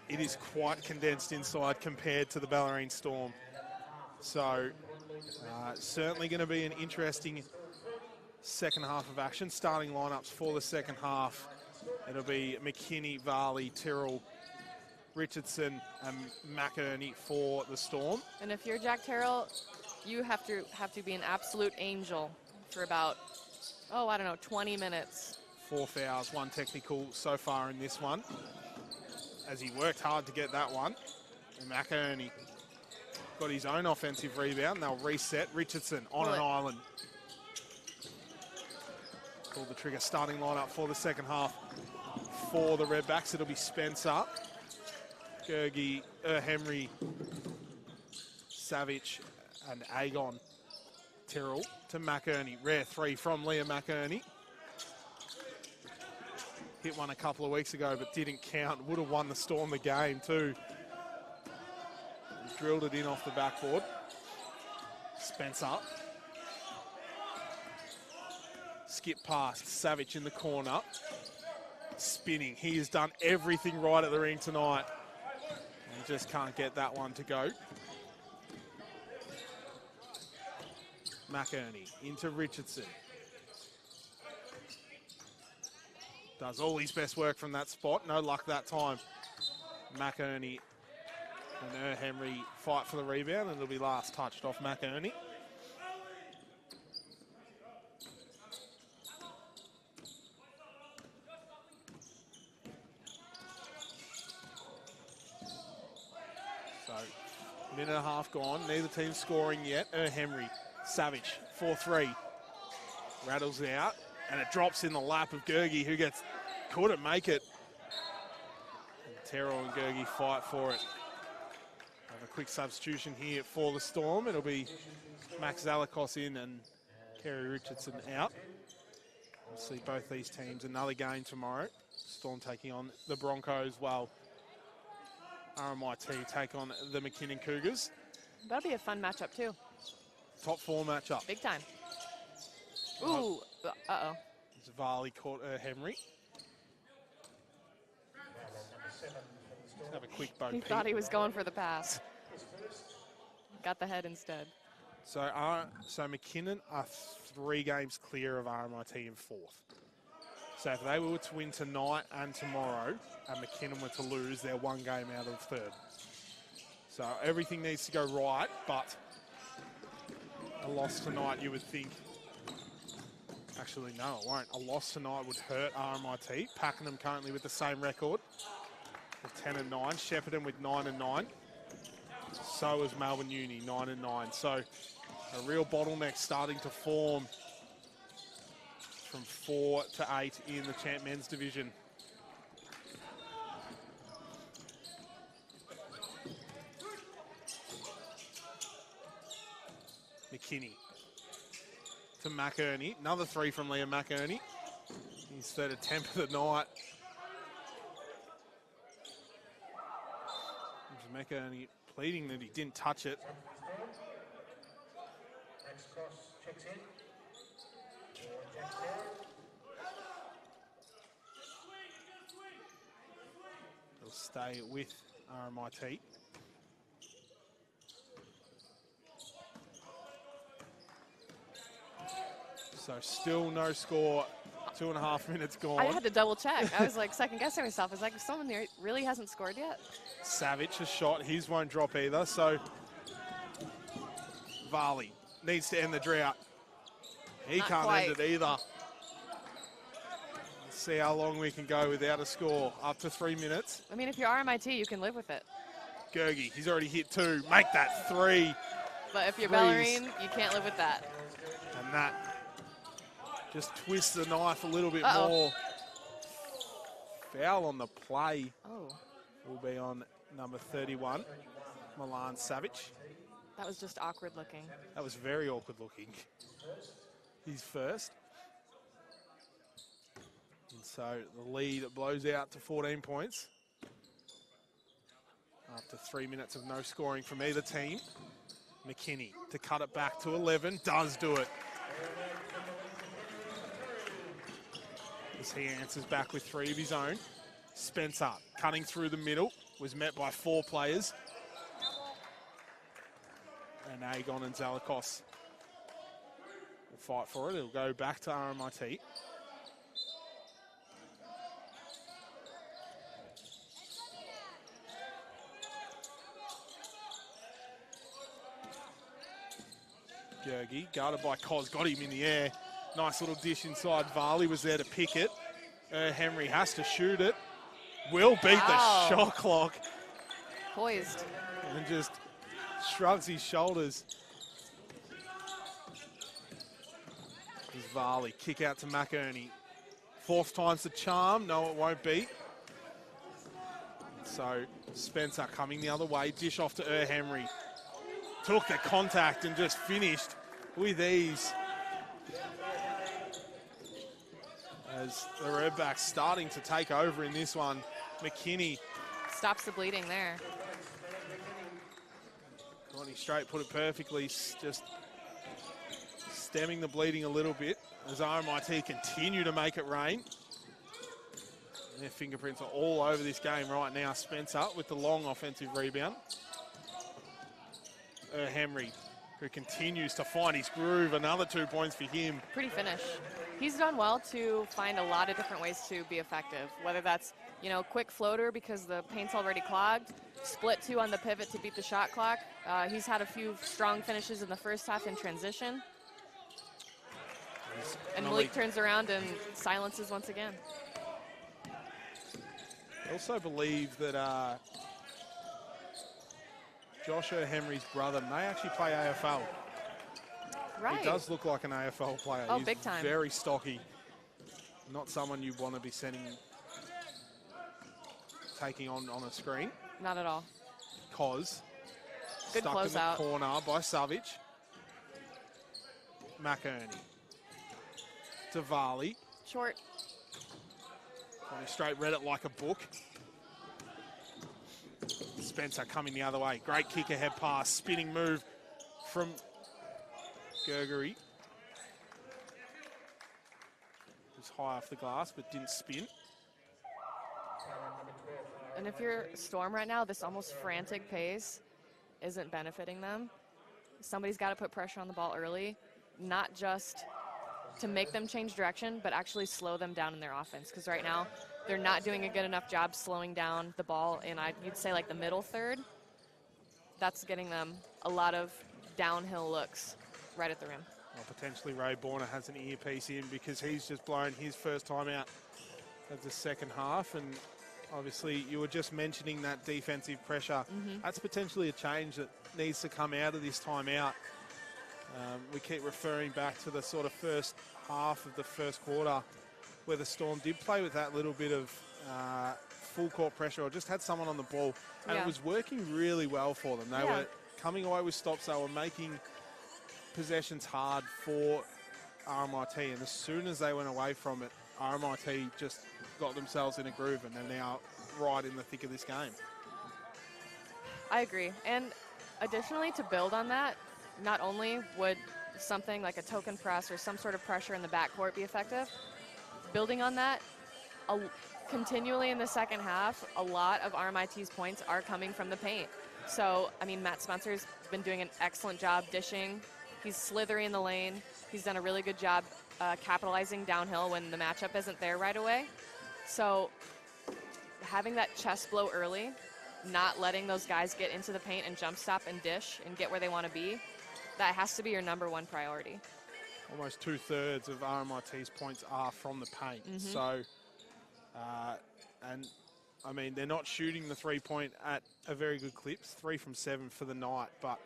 It is quite condensed inside compared to the Bellarine Storm. So certainly going to be an interesting second half of action. Starting lineups for the second half, it'll be McKinney, Varley, Tyrrell, Richardson and McInerney for the Storm. And if you're Jack Terrell, you have to be an absolute angel for about, 20 minutes. 4 fouls, 1 technical so far in this one, as he worked hard to get that one. And McInerney got his own offensive rebound. They'll reset. Richardson on an island. Pulled the trigger. Starting lineup for the second half for the Redbacks. It'll be Spencer, Gergie, Henry, Savage, and Agon. Tyrrell to McInerney. Rare 3 from Leah McInerney. Hit one a couple of weeks ago, but didn't count. Would have won the Storm the game too. Drilled it in off the backboard. Spencer. Skip past. Savage in the corner. Spinning. He has done everything right at the ring tonight. He just can't get that one to go. McInerney into Richardson. Does all his best work from that spot. No luck that time. McInerney and Henry fight for the rebound, and it'll be last touched off McInerney. So, minute and a half gone. Neither team scoring yet. Henry, Savage, 4-3. Rattles out, and it drops in the lap of Gergie, who couldn't make it. And Terrell and Gergie fight for it. Have a quick substitution here for the Storm. It'll be Max Zalakos in and Kerry Richardson out. We'll see both these teams another game tomorrow. Storm taking on the Broncos, while RMIT take on the McKinnon Cougars. That'll be a fun matchup too. Top 4 matchup. Big time. Ooh, uh-oh. Varley caught Henry. Let's have a quick boat. He thought he was going for the pass. Got the head instead. So McKinnon are 3 games clear of RMIT in 4th. So if they were to win tonight and tomorrow, and McKinnon were to lose, they're 1 game out of 3rd. So everything needs to go right, but A loss tonight, you would think. Actually, no, it won't. A loss tonight would hurt RMIT. Pakenham currently with the same record of 10-9. Shepparton with 9-9. So is Melbourne Uni, 9-9. So a real bottleneck starting to form from 4 to 8 in the champ men's division. McKinney to McInerney. Another three from Liam McInerney. His third attempt of the night. McInerney pleading that he didn't touch it. Next cross checks in. He'll stay with RMIT. So still no score, 2.5 minutes gone. I had to double check. I was like second guessing myself. I was like, someone there really hasn't scored yet. Savage a shot, his won't drop either. So Varley needs to end the drought. He Not can't quite. end it either. Let's see how long we can go without a score. Up to 3 minutes. I mean, if you're RMIT, you can live with it. Gergie, he's already hit 2. Make that 3. But if you're Freeze. Bellarine, you can't live with that. And that just twists the knife a little bit Uh-oh. more. Foul on the play Oh, will be on number 31, Milan Savage. that was just awkward looking. That was very awkward looking. He's first. And so the lead blows out to 14 points. After 3 minutes of no scoring from either team. McKinney to cut it back to 11, does do it. As he answers back with 3 of his own. Spencer cutting through the middle, was met by 4 players. And Agon and Zalakos will fight for it. It'll go back to RMIT. Gergie, guarded by Cos, got him in the air. Nice little dish inside. Varley was there to pick it. Henry has to shoot it. Will beat Wow. the shot clock Poised. and just shrugs his shoulders. There's Varley, kick out to McInerney. 4th time's the charm. No, it won't be. So Spencer coming the other way. Dish off to Henry. Took the contact and just finished with ease. As the Redbacks starting to take over in this one. McKinney. Stops the bleeding there. Connie Straight put it perfectly, just stemming the bleeding a little bit as RMIT continue to make it rain. Their fingerprints are all over this game right now. Spencer with the long offensive rebound. Henry, who continues to find his groove. Another 2 points for him. Pretty finish. He's done well to find a lot of different ways to be effective, whether that's, you know, quick floater because the paint's already clogged, split 2 on the pivot to beat the shot clock. He's had a few strong finishes in the first half in transition. And Malik turns around and silences once again. I also believe that Joshua Henry's brother may actually play AFL. Right. He does look like an AFL player. Oh, He's big time. very stocky. Not someone you want to be taking on a screen. Not at all. Cos. Good Stuck in the closeout. corner by Savage. McInerney. To Varley. Short. Connie Straight read it like a book. Spencer coming the other way. Great kick ahead pass. Spinning move from Gergery. Was high off the glass but didn't spin. And if you're Storm right now, this almost frantic pace isn't benefiting them. Somebody's got to put pressure on the ball early, not just to make them change direction, but actually slow them down in their offense. Because right now, they're not doing a good enough job slowing down the ball in, you'd say, like the middle third. That's getting them a lot of downhill looks. right at the rim. Well, potentially Ray Borner has an earpiece in because he's just blown his first time out of the second half. And obviously, you were just mentioning that defensive pressure. That's potentially a change that needs to come out of this timeout. We keep referring back to the sort of first half of the first quarter where the Storm did play with that little bit of full court pressure or just had someone on the ball. And it was working really well for them. They were coming away with stops. They were making possessions hard for RMIT. And as soon as they went away from it, RMIT just got themselves in a groove and they're now right in the thick of this game. I agree. And additionally, to build on that, not only would something like a token press or some sort of pressure in the backcourt be effective, building on that, continually in the second half, a lot of RMIT's points are coming from the paint. So, I mean, Matt Spencer's been doing an excellent job dishing. He's slithery in the lane. He's done a really good job capitalizing downhill when the matchup isn't there right away. So having that chest blow early, not letting those guys get into the paint and jump stop and dish and get where they want to be, that has to be your #1 priority. Almost 2/3 of RMIT's points are from the paint. So, and I mean, they're not shooting the 3-point at a very good clip, 3 from 7 for the night, but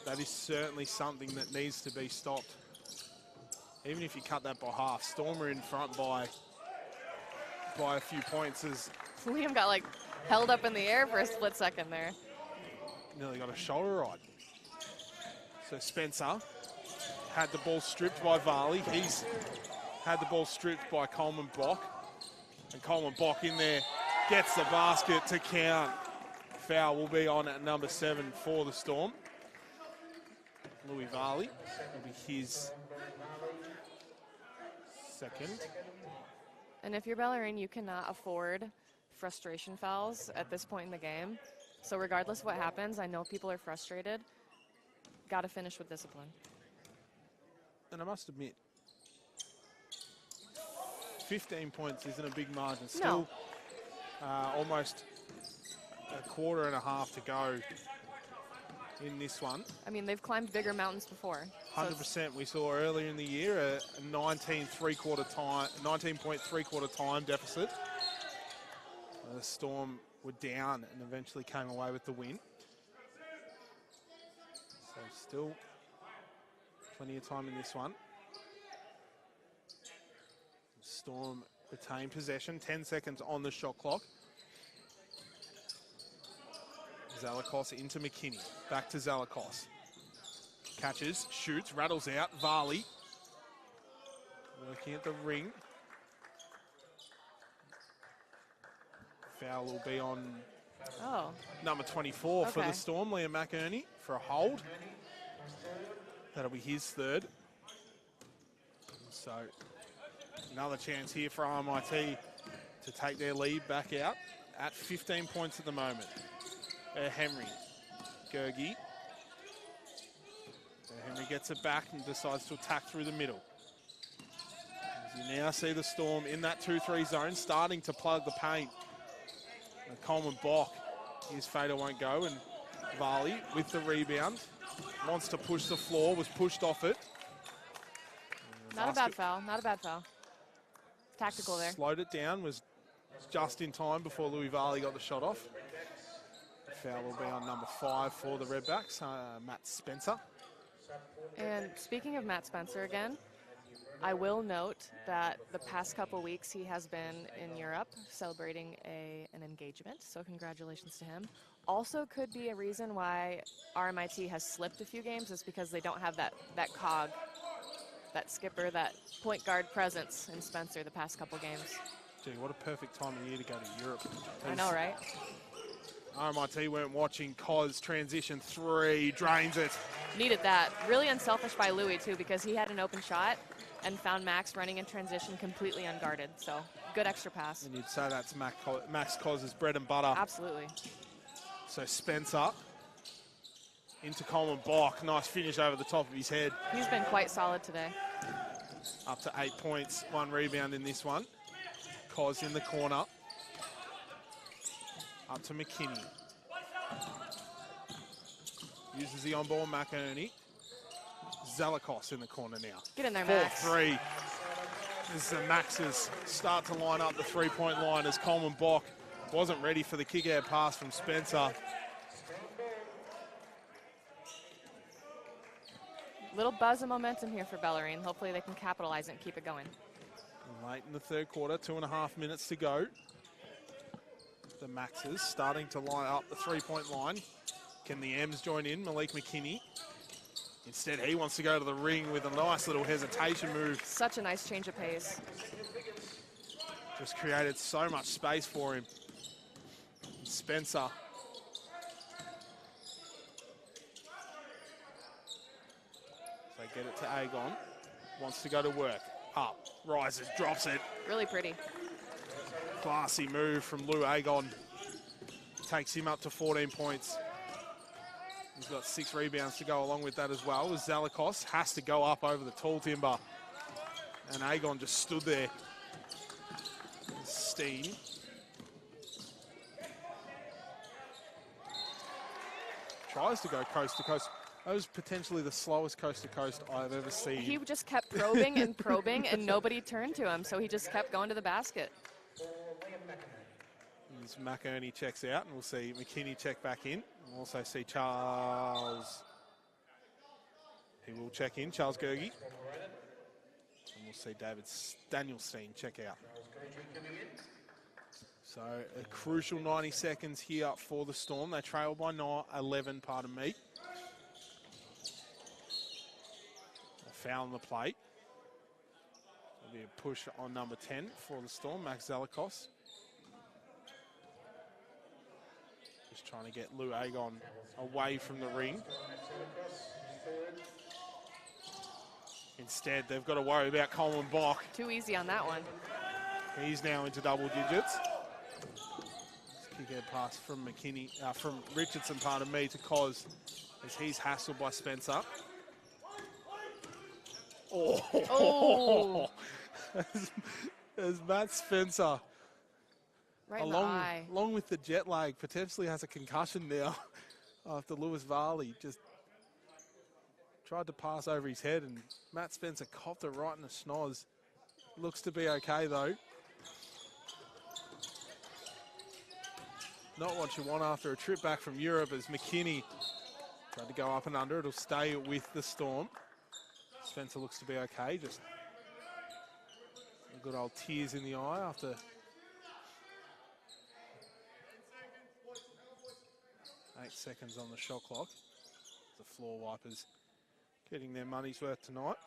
that is certainly something that needs to be stopped. Even if you cut that by half, Storm are in front by a few points as Liam got like held up in the air for a split second there. Nearly got a shoulder ride. So Spencer had the ball stripped by Varley. He's had the ball stripped by Coleman Bock. And Coleman Bock in there gets the basket to count. Foul will be on at #7 for the Storm. Louis Varley will be his second. And if you're Bellarine, you cannot afford frustration fouls at this point in the game. So regardless of what happens, I know people are frustrated. Got to finish with discipline. And I must admit, 15 points isn't a big margin. Still almost a quarter and a half to go in this one. I mean, they've climbed bigger mountains before. 100%. We saw earlier in the year a 19-point three-quarter time deficit. The Storm were down and eventually came away with the win. So still plenty of time in this one. Storm retain possession, 10 seconds on the shot clock. Zalakos into McKinney, back to Zalakos. Catches, shoots, rattles out, Varley. Working at the ring. Foul will be on #24 for the Storm, Liam McInerney, for a hold. That'll be his third. So another chance here for RMIT to take their lead back out at 15 points at the moment. Henry, Gergie. Henry gets it back and decides to attack through the middle. As you now see the Storm in that 2-3 zone, starting to plug the paint. And Coleman Bock, his fader won't go, and Varley with the rebound. Wants to push the floor, was pushed off it. Not a bad foul, not a bad foul. Tactical there. Slowed it down, was just in time before Louis Varley got the shot off. The foul will be on #5 for the Redbacks, Matt Spencer. And speaking of Matt Spencer again, I will note that the past couple weeks he has been in Europe celebrating an engagement, so congratulations to him. Also could be a reason why RMIT has slipped a few games is because they don't have that cog, that skipper, that point guard presence in Spencer the past couple games. Gee, what a perfect time of year to go to Europe. I know, right? RMIT weren't watching. Cos transition 3, drains it. Needed that. Really unselfish by Louis, too, because he had an open shot and found Max running in transition completely unguarded. So, good extra pass. And you'd say that's Max Cos's bread and butter. Absolutely. So Spencer into Coleman Bock. Nice finish over the top of his head. He's been quite solid today. Up to 8 points, 1 rebound in this one. Cos in the corner. Up to McKinney. Uses the on-ball McInerney. Zelikos in the corner now. Get in there, Max. 4-3. This is the Maxes start to line up the three-point line as Coleman Bock wasn't ready for the kick-out pass from Spencer. Little buzz of momentum here for Bellarine. Hopefully they can capitalize it and keep it going. Late in the third quarter, 2.5 minutes to go. The Maxes starting to line up the three-point line. Can the M's join in? Malik McKinney. Instead, he wants to go to the ring with a nice little hesitation move. Such a nice change of pace. Just created so much space for him. Spencer. They get it to Agon. Wants to go to work. Up, rises, drops it. Really pretty. Classy move from Lou Agon. Takes him up to 14 points. He's got 6 rebounds to go along with that as well. As Zelikos has to go up over the tall timber. And Agon just stood there. Steen. Tries to go coast to coast. That was potentially the slowest coast to coast I've ever seen. He just kept probing and probing, and nobody turned to him, so he just kept going to the basket. As McInerney checks out, and we'll see McKinney check back in. We'll also see Charles. He will check in, Charles Gergie. And we'll see Daniel Steen check out. So a crucial 90 seconds here for the Storm. They trail by 11, pardon me. A foul on the plate. There'll be a push on number 10 for the Storm, Max Zelikos. Just trying to get Lou Agon away from the ring. Instead, they've got to worry about Coleman Bock. Too easy on that one. He's now into double digits. Kick out pass from McKinney, from Richardson, pardon me, to Cos as he's hassled by Spencer. Oh. as Matt Spencer, Right in the eye. along with the jet lag, potentially has a concussion now after Lewis Varley just tried to pass over his head, and Matt Spencer copped it right in the schnoz. Looks to be okay though. Not what you want after a trip back from Europe, as McKinney tried to go up and under. It'll stay with the Storm. Spencer looks to be okay. Just a good old tears in the eye after 8 seconds on the shot clock. The floor wipers getting their money's worth tonight.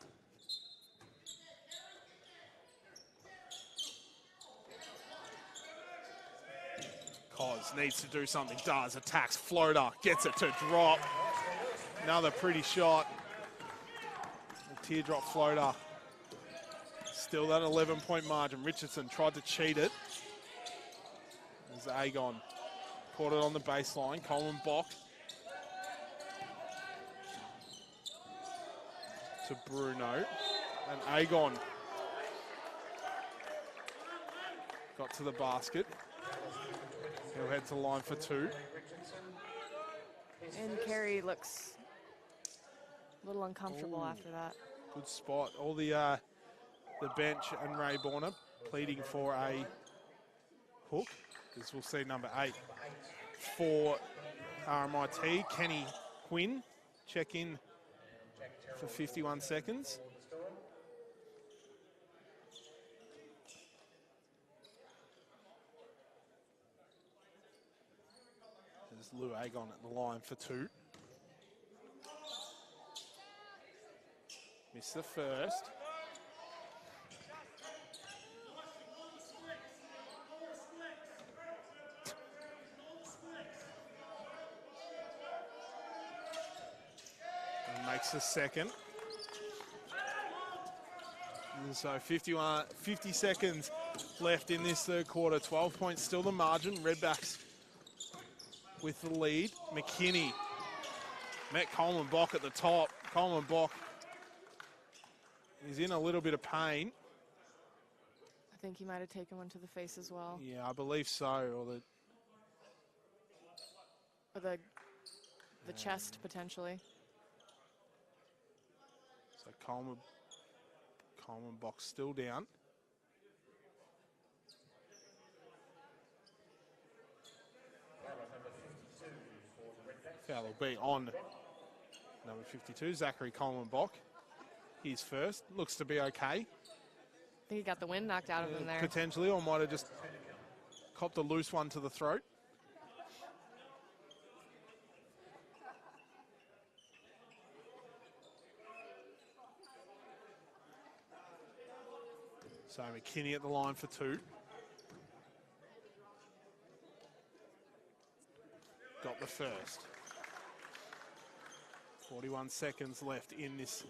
Cos needs to do something, does, attacks, floater, gets it to drop. Another pretty shot. A teardrop floater. Still that 11-point margin. Richardson tried to cheat it. There's Agon. Caught it on the baseline. Coleman Bock. To Bruno. And Agon got to the basket. He'll head to the line for 2. And Carey looks a little uncomfortable after that. Good spot. All the bench and Ray Borner pleading for a hook, as we'll see number 8 for RMIT. Kenny Quinn check in for 51 seconds. There's Lou Agon at the line for 2. Missed the first. And makes the second. And so 50 seconds left in this third quarter. 12 points still the margin. Redbacks with the lead. McKinney met Coleman Bock at the top. Coleman Bock is in a little bit of pain. I think he might have taken one to the face as well. Yeah, I believe so. Or the chest, potentially. So Coleman box still down. Foul will be on number 52, Zachary Coleman Bock. He's first. Looks to be okay. I think he got the wind knocked out of him there. Potentially, or might have just copped a loose one to the throat. So McKinney at the line for two. Got the first. 41 seconds left in this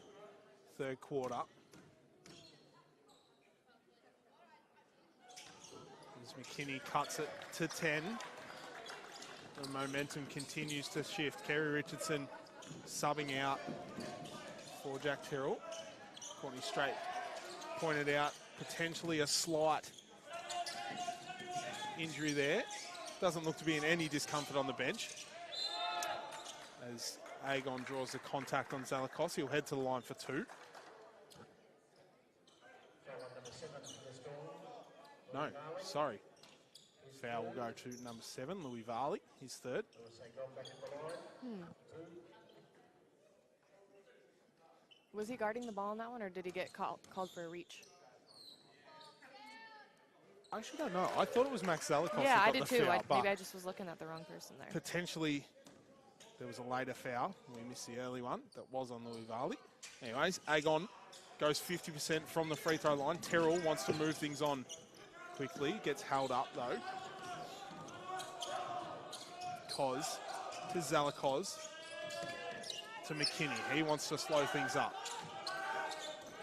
third quarter. As McKinney cuts it to 10. The momentum continues to shift. Kerry Richardson subbing out for Jack Terrell. Courtney Strait pointed out potentially a slight injury there. Doesn't look to be in any discomfort on the bench. As Agon draws the contact on Zalakos, he'll head to the line for two. No, sorry. Foul will go to number 7, Louis Varley, his third. Was he guarding the ball on that one, or did he get called for a reach? I actually don't know. I thought it was Max Zalakos. Yeah, who I got did the too. foul, Maybe I just was looking at the wrong person there. potentially there was a later foul. We missed the early one. That was on Louis Varley. Anyways, Agon goes 50% from the free throw line. Terrell wants to move things on quickly. Gets held up though. Koz to Zalakos to McKinney. He wants to slow things up.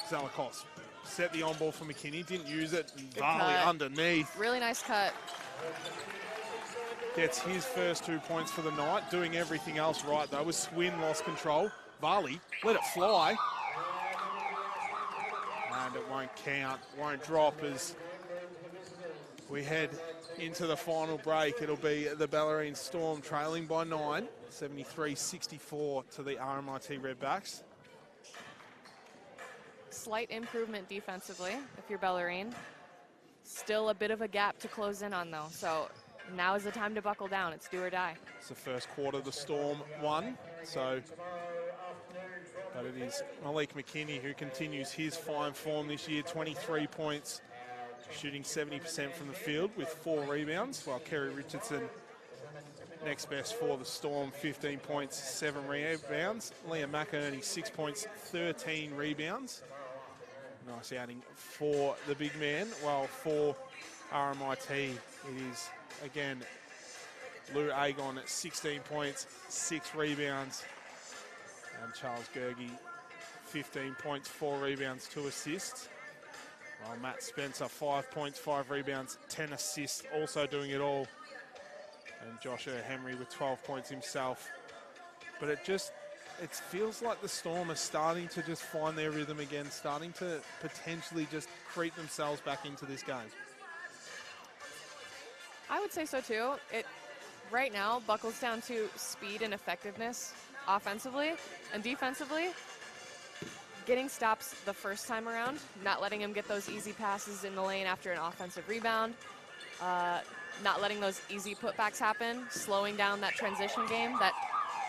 Zalakos set the on ball for McKinney. Didn't use it. Varley cut. underneath. Really nice cut. Gets his first 2 points for the night. Doing everything else right though. As Swin lost control. Varley let it fly. And it won't count. Won't drop as we head into the final break. It'll be the Bellarine Storm trailing by 9. 73-64 to the RMIT Redbacks. Slight improvement defensively if you're Bellarine. Still a bit of a gap to close in on though. So now is the time to buckle down. It's do or die. It's the first quarter the Storm won. So, but it is Malik McKinney who continues his fine form this year. 23 points, shooting 70% from the field with 4 rebounds, while Kerry Richardson next best for the Storm, 15 points, 7 rebounds. Liam McInerney, 6 points, 13 rebounds. Nice outing for the big man. While for RMIT, it is, again, Lou Agon at 16 points, 6 rebounds. And Charles Gergie, 15 points, 4 rebounds, 2 assists. While Matt Spencer, 5 points, 5 rebounds, 10 assists, also doing it all. And Joshua Henry with 12 points himself. But it feels like the Storm are starting to just find their rhythm again, starting to potentially just creep themselves back into this game. I would say so too. It right now buckles down to speed and effectiveness offensively, and defensively getting stops the first time around, not letting him get those easy passes in the lane after an offensive rebound, not letting those easy putbacks happen, slowing down that transition game. That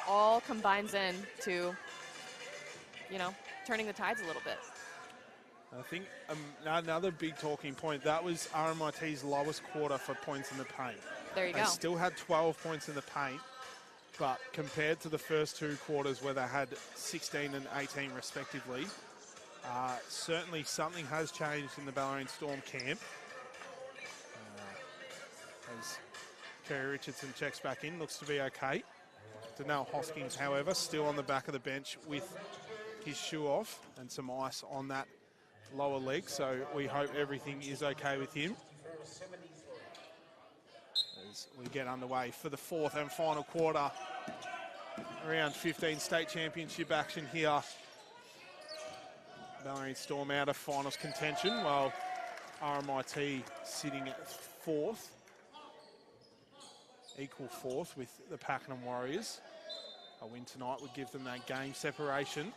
all combines in to, turning the tides a little bit. I think another big talking point, that was RMIT's lowest quarter for points in the paint. There you go. They still had 12 points in the paint, but compared to the first 2 quarters where they had 16 and 18 respectively, certainly something has changed in the Bellarine Storm camp. As Kerry Richardson checks back in, looks to be okay. Danelle Hoskins, however, still on the back of the bench with his shoe off and some ice on that lower leg, so we hope everything is okay with him. As we get underway for the 4th and final quarter, round 15 state championship action here. Bellarine Storm out of finals contention, while RMIT sitting at 4th. Equal 4th with the Pakenham Warriors. A win tonight would give them that game separation.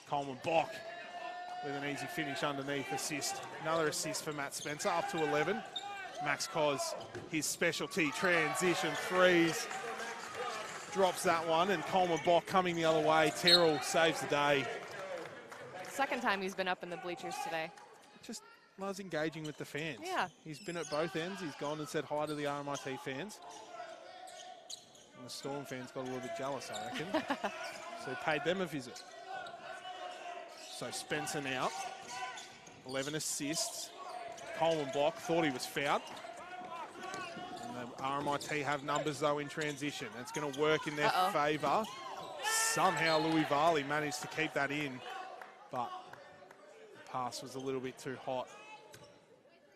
Coleman Bock with an easy finish underneath assist. Another assist for Matt Spencer, up to 11. Max Cos, his specialty transition threes. Drops that one, and Coleman Bock coming the other way. Terrell saves the day. Second time he's been up in the bleachers today. Just loves engaging with the fans. Yeah. He's been at both ends. He's gone and said hi to the RMIT fans. And the Storm fans got a little bit jealous, I reckon. So he paid them a visit. So Spencer now, 11 assists. Coleman Bock thought he was fouled. And the RMIT have numbers, though, in transition. It's going to work in their favour. Somehow Louis Varley managed to keep that in, but the pass was a little bit too hot.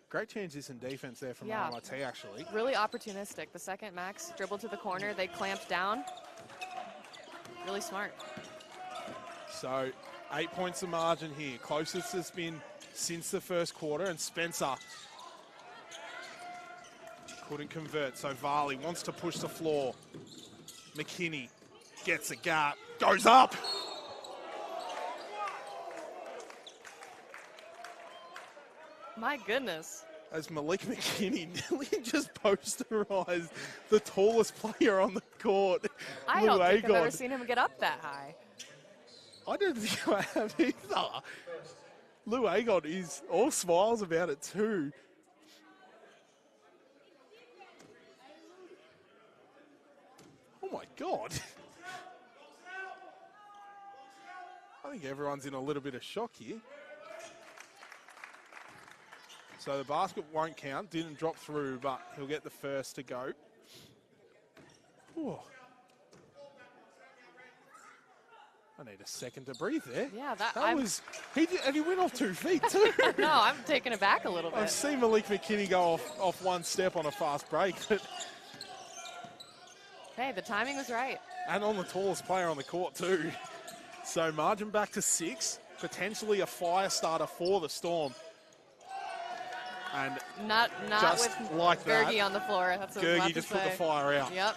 Great transition defense there from RMIT, actually. Really opportunistic. The second Max dribbled to the corner, they clamped down. Really smart. So 8 points of margin here. Closest it's been since the first quarter, and Spencer couldn't convert. So Varley wants to push the floor. McKinney gets a gap, goes up. My goodness. As Malik McKinney nearly just posterized the tallest player on the court. I don't think I've ever seen him get up that high. I don't think I have either. Lou Agon is all smiles about it too. Oh my God. I think everyone's in a little bit of shock here. So the basket won't count, didn't drop through, but he'll get the first to go. Ooh. I need a second to breathe there. Yeah, that was, and he went off 2 feet too. No, I'm taken aback a little bit. I've seen Malik McKinney go off one step on a fast break. Hey, the timing was right. And on the tallest player on the court too. So margin back to 6, potentially a fire starter for the Storm. And not just with like Gergie that, on the floor. That's what Gergie just put the fire out. Yep.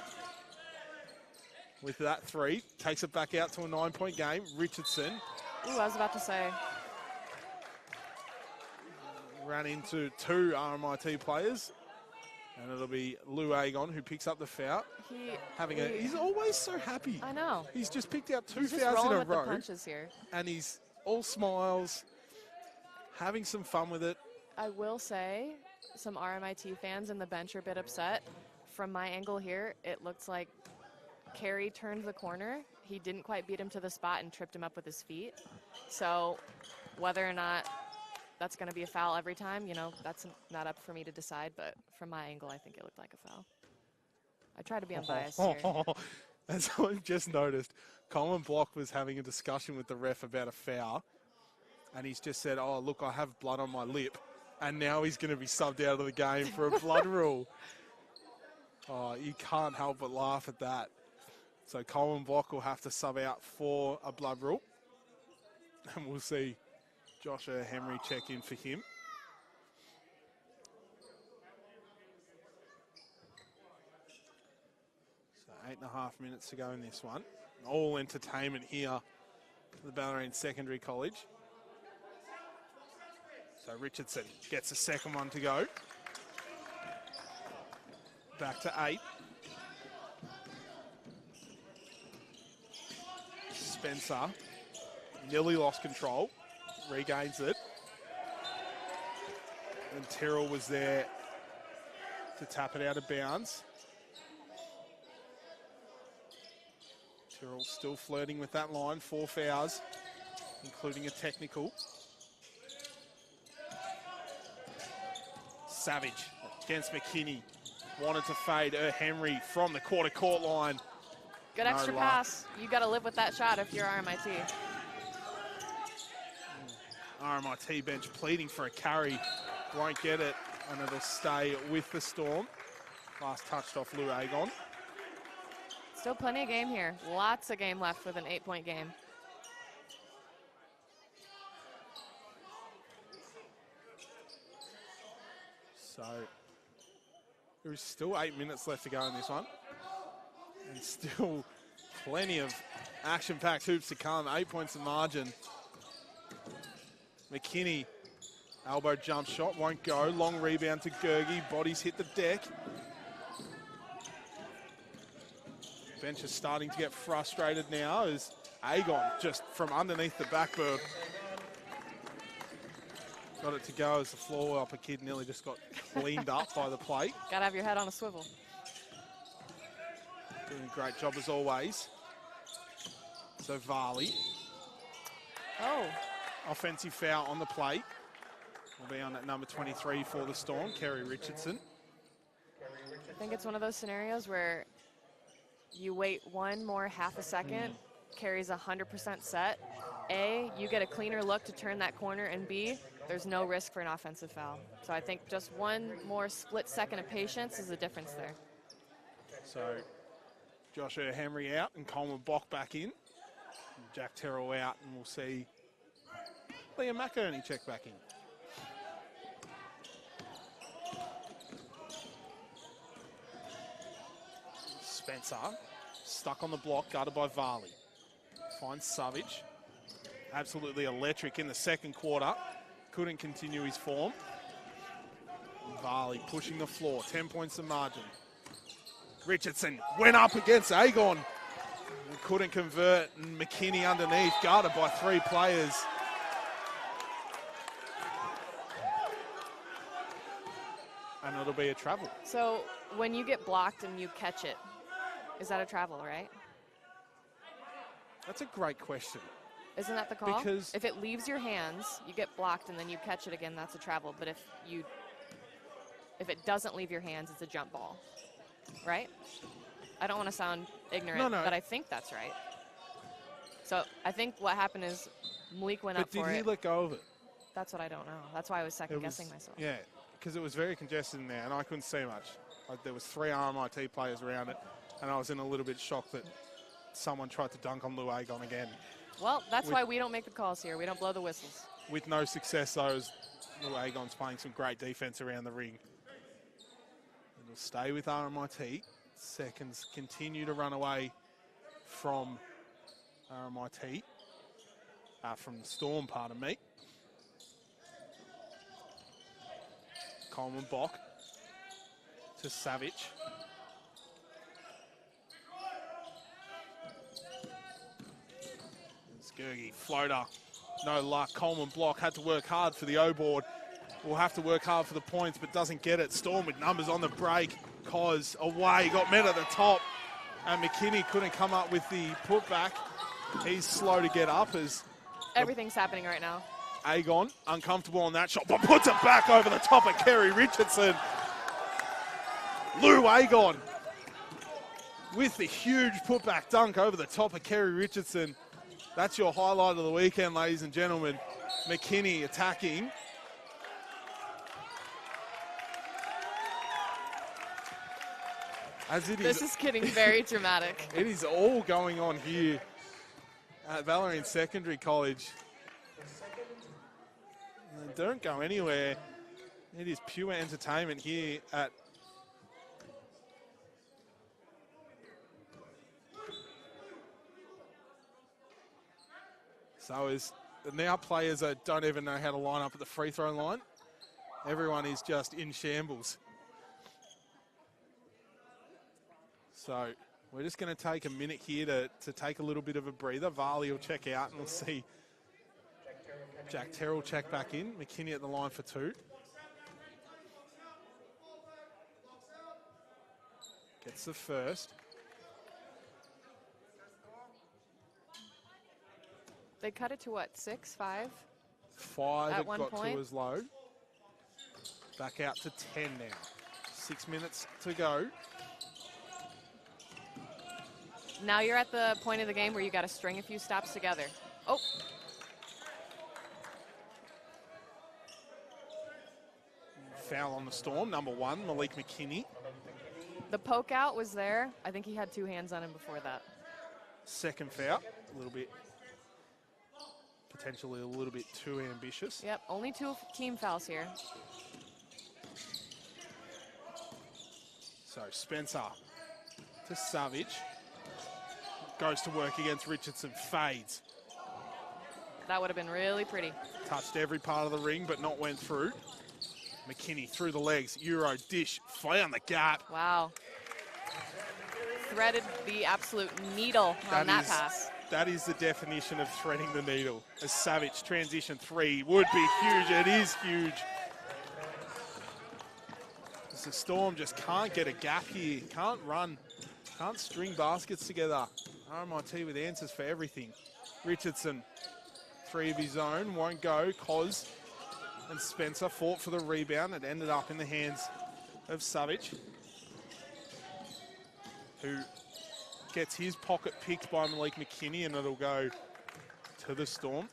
With that 3, takes it back out to a 9-point game. Richardson. Ooh, I was about to say. Ran into 2 RMIT players. And it'll be Lou Agon who picks up the foul. He's always so happy. I know. He's just picked out 2 he's fouls in a with row. The punches here. And he's all smiles, having some fun with it. I will say some RMIT fans in the bench are a bit upset. From my angle here, it looks like Carey turned the corner. He didn't quite beat him to the spot and tripped him up with his feet. So whether or not that's going to be a foul every time, you know, that's not up for me to decide. But from my angle, I think it looked like a foul. I try to be unbiased here. As I've just noticed, Coleman Bock was having a discussion with the ref about a foul. And he's just said, oh, look, I have blood on my lip. And now he's going to be subbed out of the game for a blood rule. Oh, you can't help but laugh at that. So Coleman Bock will have to sub out for a blood rule. And we'll see Joshua Henry check in for him. So 8.5 minutes to go in this one. All entertainment here for the Bellarine Secondary College. So Richardson gets the second one to go. Back to 8. Spencer nearly lost control, regains it. And Terrell was there to tap it out of bounds. Terrell still flirting with that line, 4 fouls, including a technical. Savage against McKinney. Wanted to fade Henry from the quarter court line. Good extra pass. You got to live with that shot if you're RMIT. RMIT bench pleading for a carry. Won't get it, and it'll stay with the Storm. Last touched off Lou Agon. Still plenty of game here. Lots of game left with an 8-point game. So there is still 8 minutes left to go in this one. And still plenty of action-packed hoops to come. 8 points of margin. McKinney, elbow jump shot, won't go. Long rebound to Gergie, bodies hit the deck. Bench is starting to get frustrated now as Agon just from underneath the backboard got it to go as the floor upper kid nearly just got cleaned up by the plate. Gotta have your head on a swivel. Doing a great job as always. So Varley. Oh. Offensive foul on the plate. Will be on at number 23 for the Storm, Kerry Richardson. I think it's one of those scenarios where you wait one more half a second, Kerry's 100% set. A, you get a cleaner look to turn that corner, and B, there's no risk for an offensive foul. So I think just one more split second of patience is the difference there. So Joshua Henry out and Coleman Bock back in. Jack Terrell out, and we'll see Liam McInerney check back in. Spencer, stuck on the block, guarded by Varley. Finds Savage. Absolutely electric in the second quarter. Couldn't continue his form. Varley pushing the floor, 10 points of margin. Richardson went up against Agon. Couldn't convert, and McKinney underneath, guarded by 3 players. And it'll be a travel. So when you get blocked and you catch it, is that a travel, right? That's a great question. Isn't that the call? Because if it leaves your hands, you get blocked and then you catch it again, that's a travel. But if it doesn't leave your hands, it's a jump ball, right? I don't want to sound ignorant, but I think that's right. So I think what happened is Malik went up for it. But did he let go of it? That's what I don't know. That's why I was second-guessing myself. Yeah, because it was very congested in there, and I couldn't see much. Like, there was 3 RMIT players around it, and I was in a little bit shocked that someone tried to dunk on Lou Agon again. Well, that's why we don't make the calls here. We don't blow the whistles. With no success, though, as Lou Agon's playing some great defense around the ring. It'll stay with RMIT. Seconds continue to run away from RMIT. From the Storm, pardon me. Coleman Bock to Savage. Gergie, floater, no luck. Coleman block, had to work hard for the O-board. Will have to work hard for the points, but doesn't get it. Storm with numbers on the break. Cos away, got met at the top. And McKinney couldn't come up with the putback. He's slow to get up as... Everything's happening right now. Agon, uncomfortable on that shot, but puts it back over the top of Kerry Richardson. Lou Agon with the huge putback dunk over the top of Kerry Richardson. That's your highlight of the weekend, ladies and gentlemen. McKinney attacking. This is getting very dramatic. It is all going on here at Bellarine Secondary College. Don't go anywhere. It is pure entertainment here at So is now players that don't even know how to line up at the free throw line. Everyone is just in shambles. So we're just going to take a minute here to take a little bit of a breather. Varley will check out and we'll see Jack Terrell check back in. McKinney at the line for 2. Gets the first. They cut it to what, 6, 5? 5 at it one got point? to as low. Back out to 10 now. 6 minutes to go. Now you're at the point of the game where you got to string a few stops together. Oh. Foul on the Storm, number 1, Malik McKinney. The poke out was there. I think he had 2 hands on him before that. Second foul, a little bit, potentially a little bit too ambitious. Yep, only 2 team fouls here. So Spencer to Savage. Goes to work against Richardson, fades. That would have been really pretty. Touched every part of the ring, but not went through. McKinney through the legs. Euro dish. Found the gap. Wow. Threaded the absolute needle on that pass. That is the definition of threading the needle. A Savage transition 3 would be huge. It is huge. The Storm just can't get a gap here. Can't run. Can't string baskets together. RMIT with answers for everything. Richardson, 3 of his own. Won't go. Cos and Spencer fought for the rebound. It ended up in the hands of Savage, who gets his pocket picked by Malik McKinney, and it'll go to the Storm.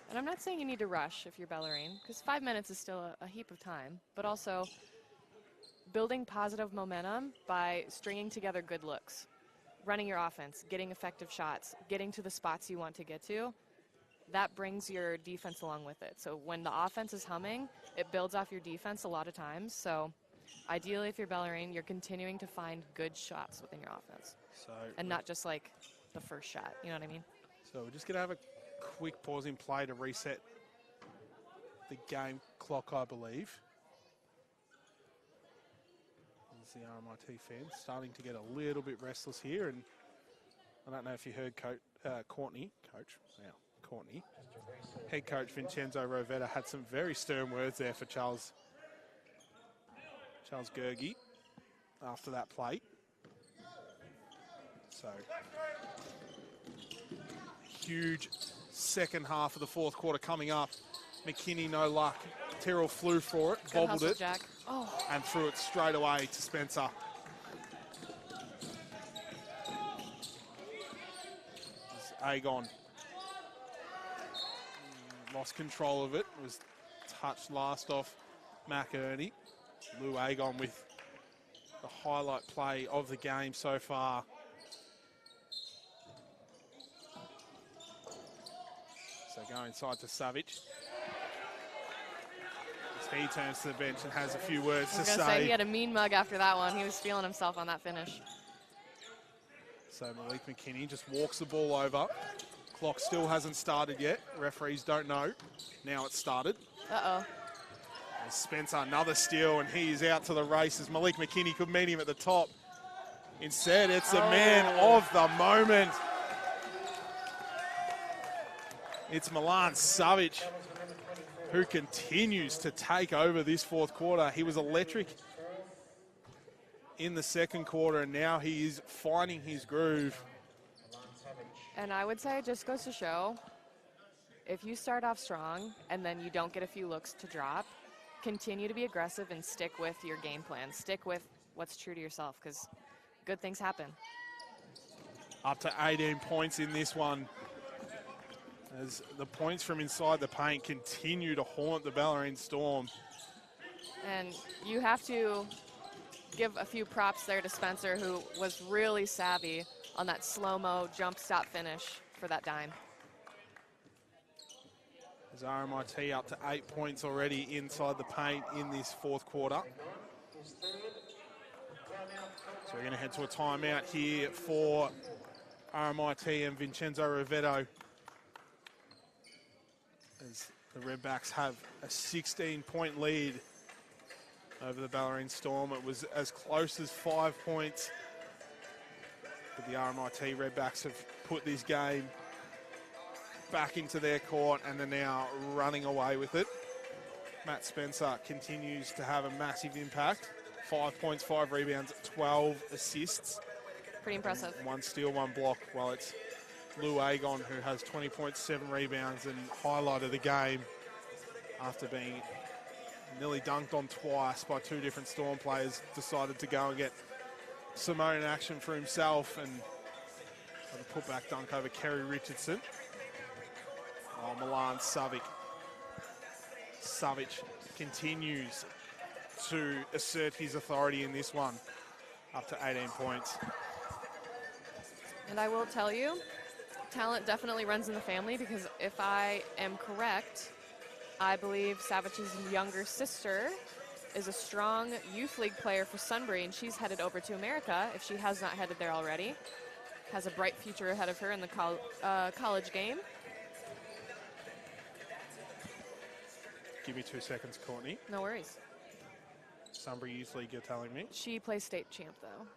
And I'm not saying you need to rush if you're Bellarine, because 5 minutes is still a heap of time, but also building positive momentum by stringing together good looks, running your offense, getting effective shots, getting to the spots you want to get to. That brings your defense along with it. So when the offense is humming, it builds off your defense a lot of times. So ideally, if you're Bellarine, you're continuing to find good shots within your offense. And not just like the first shot, you know what I mean? So we're just going to have a quick pause in play to reset the game clock, I believe. There's the RMIT fans starting to get a little bit restless here, and I don't know if you heard Courtney, head coach Vincenzo Rovetta had some very stern words there for Charles Gergi after that play. So huge second half of the fourth quarter coming up. McKinney, no luck. Terrell flew for it, Good bobbled hustle, it, Jack. Oh. and threw it straight away to Spencer. Agon lost control of it. Was touched last off McInerney. Lou Agon with the highlight play of the game so far. So go inside to Savage. As he turns to the bench and has a few words to I was going to say he had a mean mug after that one. He was feeling himself on that finish. So Malik McKinney just walks the ball over. Clock still hasn't started yet. Referees don't know. Now it's started. Uh-oh. As Spencer, another steal, and he is out to the races. Malik McKinney could meet him at the top. Instead, it's the man of the moment. It's Milan Savage, who continues to take over this fourth quarter. He was electric in the second quarter, and now he is finding his groove. And I would say it just goes to show, if you start off strong and then you don't get a few looks to drop, continue to be aggressive and stick with your game plan. Stick with what's true to yourself, because good things happen. Up to 18 points in this one, as the points from inside the paint continue to haunt the Bellarine Storm. And you have to give a few props there to Spencer, who was really savvy on that slow-mo jump stop finish for that dime. As RMIT up to 8 points already inside the paint in this fourth quarter. So we're going to head to a timeout here for RMIT and Vincenzo Rovetto, as the Redbacks have a 16-point lead over the Bellarine Storm. It was as close as 5 points, but the RMIT Redbacks have put this game back into their court and are now running away with it. Matt Spencer continues to have a massive impact. 5 points, 5 rebounds, 12 assists. Pretty impressive. 1 steal, 1 block. Well, it's Lou Agon, who has 20 points, 7 rebounds, and highlight of the game after being nearly dunked on twice by 2 different Storm players, decided to go and get Simone in action for himself and have a putback dunk over Kerry Richardson. Oh, Milan Savage continues to assert his authority in this one, up to 18 points. And I will tell you, talent definitely runs in the family, because if I am correct, I believe Savage's younger sister is a strong youth league player for Sunbury, and she's headed over to America if she has not headed there already. Has a bright future ahead of her in the college game. Give me 2 seconds, Courtney. No worries. Sunbury Youth League, you're telling me? She plays state champ, though.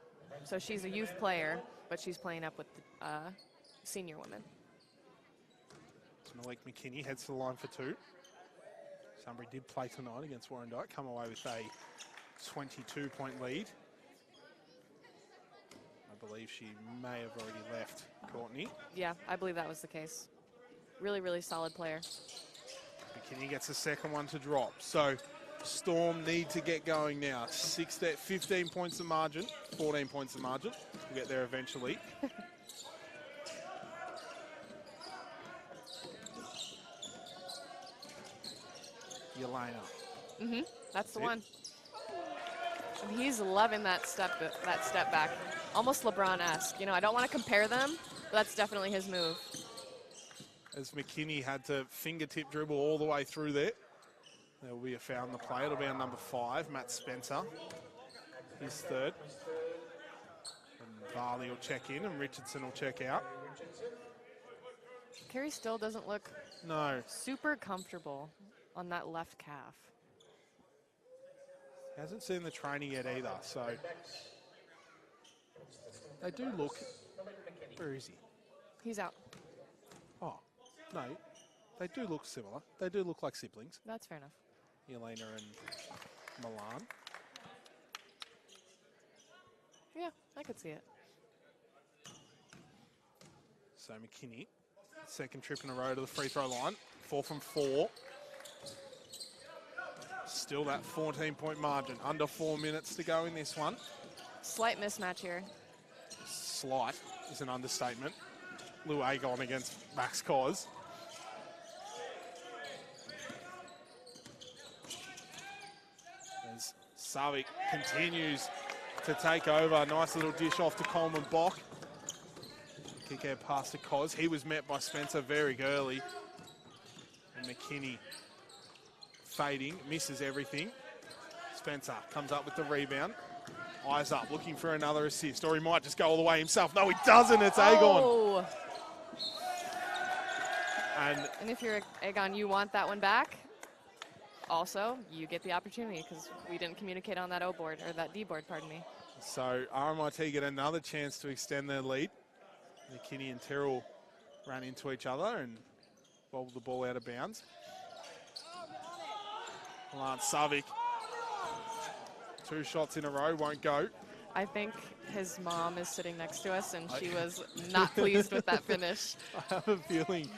So she's a youth player, but she's playing up with the senior women. So Malik McKinney heads to the line for 2. Sunbury did play tonight against Warrandyte, come away with a 22-point lead. I believe she may have already left, Courtney. Yeah, I believe that was the case. Really, really solid player. McKinney gets the second one to drop. So Storm need to get going now. 15 points of margin, 14 points of margin. We'll get there eventually. Yelena. That's the one. And he's loving that step back. Almost LeBron-esque. You know, I don't want to compare them, but that's definitely his move. As McKinney had to fingertip dribble all the way through there. There will be a foul in the play. It'll be on number 5, Matt Spencer. His third. And Varley will check in and Richardson will check out. Carrie still doesn't look super comfortable on that left calf. Hasn't seen the training yet either, so they do look. Where is he? He's out. Oh, no, they do look similar. They do look like siblings. That's fair enough. Yelena and Milan. Yeah, I could see it. So McKinney, second trip in a row to the free throw line. 4 from 4. Still that 14-point margin. Under 4 minutes to go in this one. Slight mismatch here. Slight is an understatement. Lou Agon against Max Cos. As Savic continues to take over. Nice little dish off to Coleman Bock. Kick out pass to Cos. He was met by Spencer very early. And McKinney fading, misses everything. Spencer comes up with the rebound. Eyes up, looking for another assist. Or he might just go all the way himself. No, he doesn't. It's Agon. Oh. And if you're Agon, you want that one back. Also, you get the opportunity because we didn't communicate on that O board, or that D board, pardon me. So RMIT get another chance to extend their lead. McKinney and Terrell ran into each other and bobbled the ball out of bounds. Lance Savic, 2 shots in a row, won't go. I think his mom is sitting next to us, and she was not pleased with that finish. I have a feeling,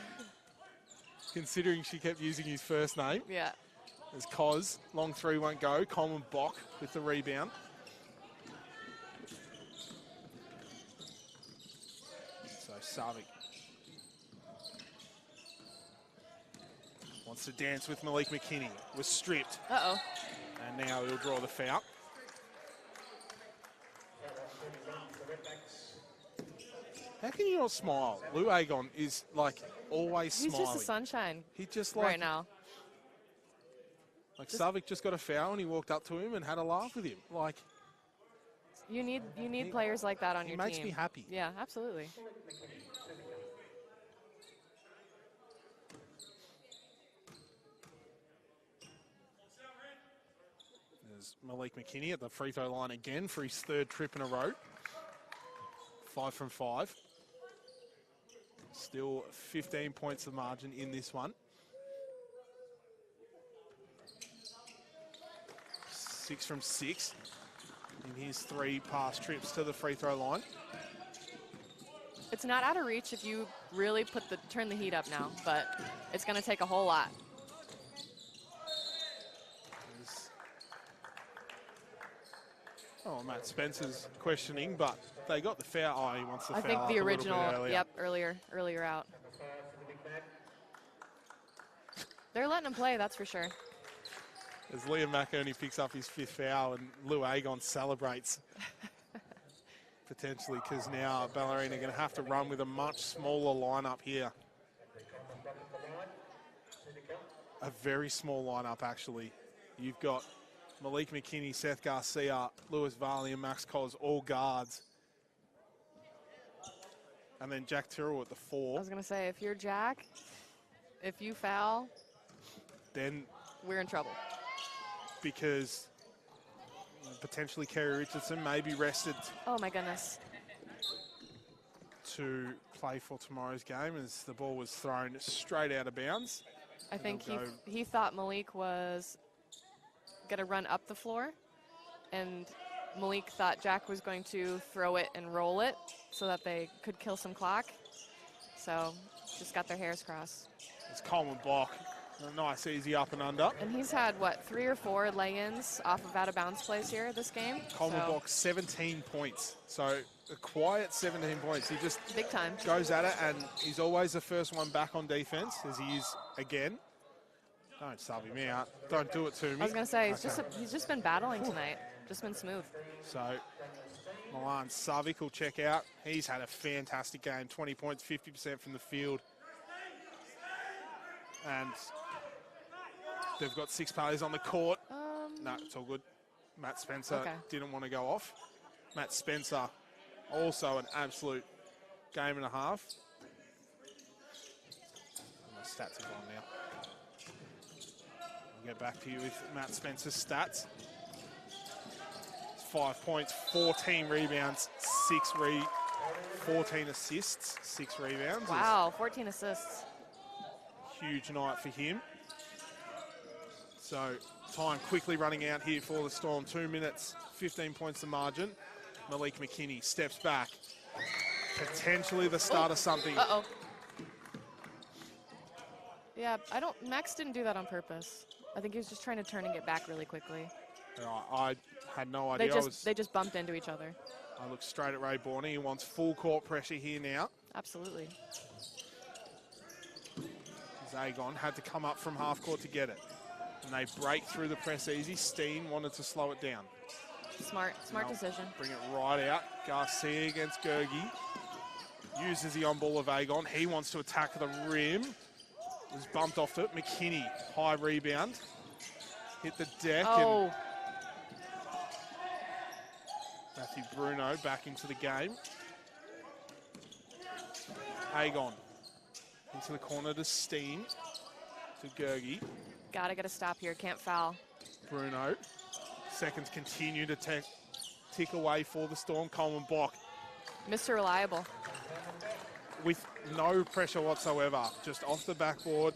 considering she kept using his first name. Yeah. As Cos, long 3 won't go. Coleman Bock with the rebound. So Savic wants to dance with Malik McKinney. Was stripped. Uh-oh. And now he'll draw the foul. How can you not smile? Lou Agon is like always He's smiling. just a sunshine He just like right now. Like Savic just got a foul and he walked up to him and had a laugh with him. Like you need players like that on your team. He makes me happy. Yeah, absolutely. There's Malik McKinney at the free throw line again for his 3rd trip in a row. 5 from 5. Still 15 points of margin in this one. 6 from 6 in his 3 past trips to the free throw line. It's not out of reach if you really turn the heat up now, but it's going to take a whole lot. Oh, Matt Spencer's questioning, but they got the foul. Oh, he wants the foul. I think up the a little bit original, earlier. earlier out. They're letting him play, that's for sure. As Liam McInerney picks up his 5th foul and Lou Agon celebrates. Potentially, because now Bellarine are going to have to run with a much smaller lineup here. A very small lineup, actually. You've got Malik McKinney, Seth Garcia, Lewis Varley, and Max Cos all guards. And then Jack Tyrrell at the I 4. was going to say, if you're Jack, if you foul, Then we're in trouble. because potentially Kerry Richardson may be rested Oh, my goodness. to play for tomorrow's game as the ball was thrown straight out of bounds. I think It'll go- he thought Malik was going to run up the floor, and Malik thought Jack was going to throw it and roll it so that they could kill some clock. So just got their hairs crossed. It's Coleman Block. A nice, easy up and under. And he's had, what, 3 or 4 lay-ins off of out-of-bounds plays here this game? Coleman So, Block, 17 points. So a quiet 17 points. He just big time. goes at it, and he's always the first one back on defense, as he is again. Don't sub him out. Don't do it to me. I was going to say, Okay. he's just been battling tonight. Just been smooth. So Milan Savic will check out. He's had a fantastic game. 20 points, 50% from the field. And they've got 6 players on the court. No, it's all good. Matt Spencer Okay. didn't want to go off. Matt Spencer, also an absolute game and a half. My stats are gone now. I'll get back to you with Matt Spencer's stats. 5 points, 14 rebounds, 14 assists, 6 rebounds. Wow, 14 assists. Huge night for him. So time quickly running out here for the Storm. 2 minutes, 15 points the margin. Malik McKinney steps back. Potentially the start of something. Uh-oh. Yeah, Max didn't do that on purpose. I think he was just trying to turn and get back really quickly. I had no idea. They just bumped into each other. I looked straight at Ray Borney. He wants full court pressure here now. Absolutely. Zagon had to come up from half court to get it. And they break through the press easy. Steen wanted to slow it down. Smart Now decision. Bring it right out. Garcia against Gergi. Uses the on-ball of Agon. He wants to attack the rim. Was bumped off it. McKinney, high rebound. Hit the deck. Oh, And Matthew Bruno back into the game. Agon into the corner to Steen. To Gergi. gotta get a stop here. Can't foul. Bruno. Seconds continue to tick away for the Storm. Coleman Block Mr. Reliable. with no pressure whatsoever. Just off the backboard.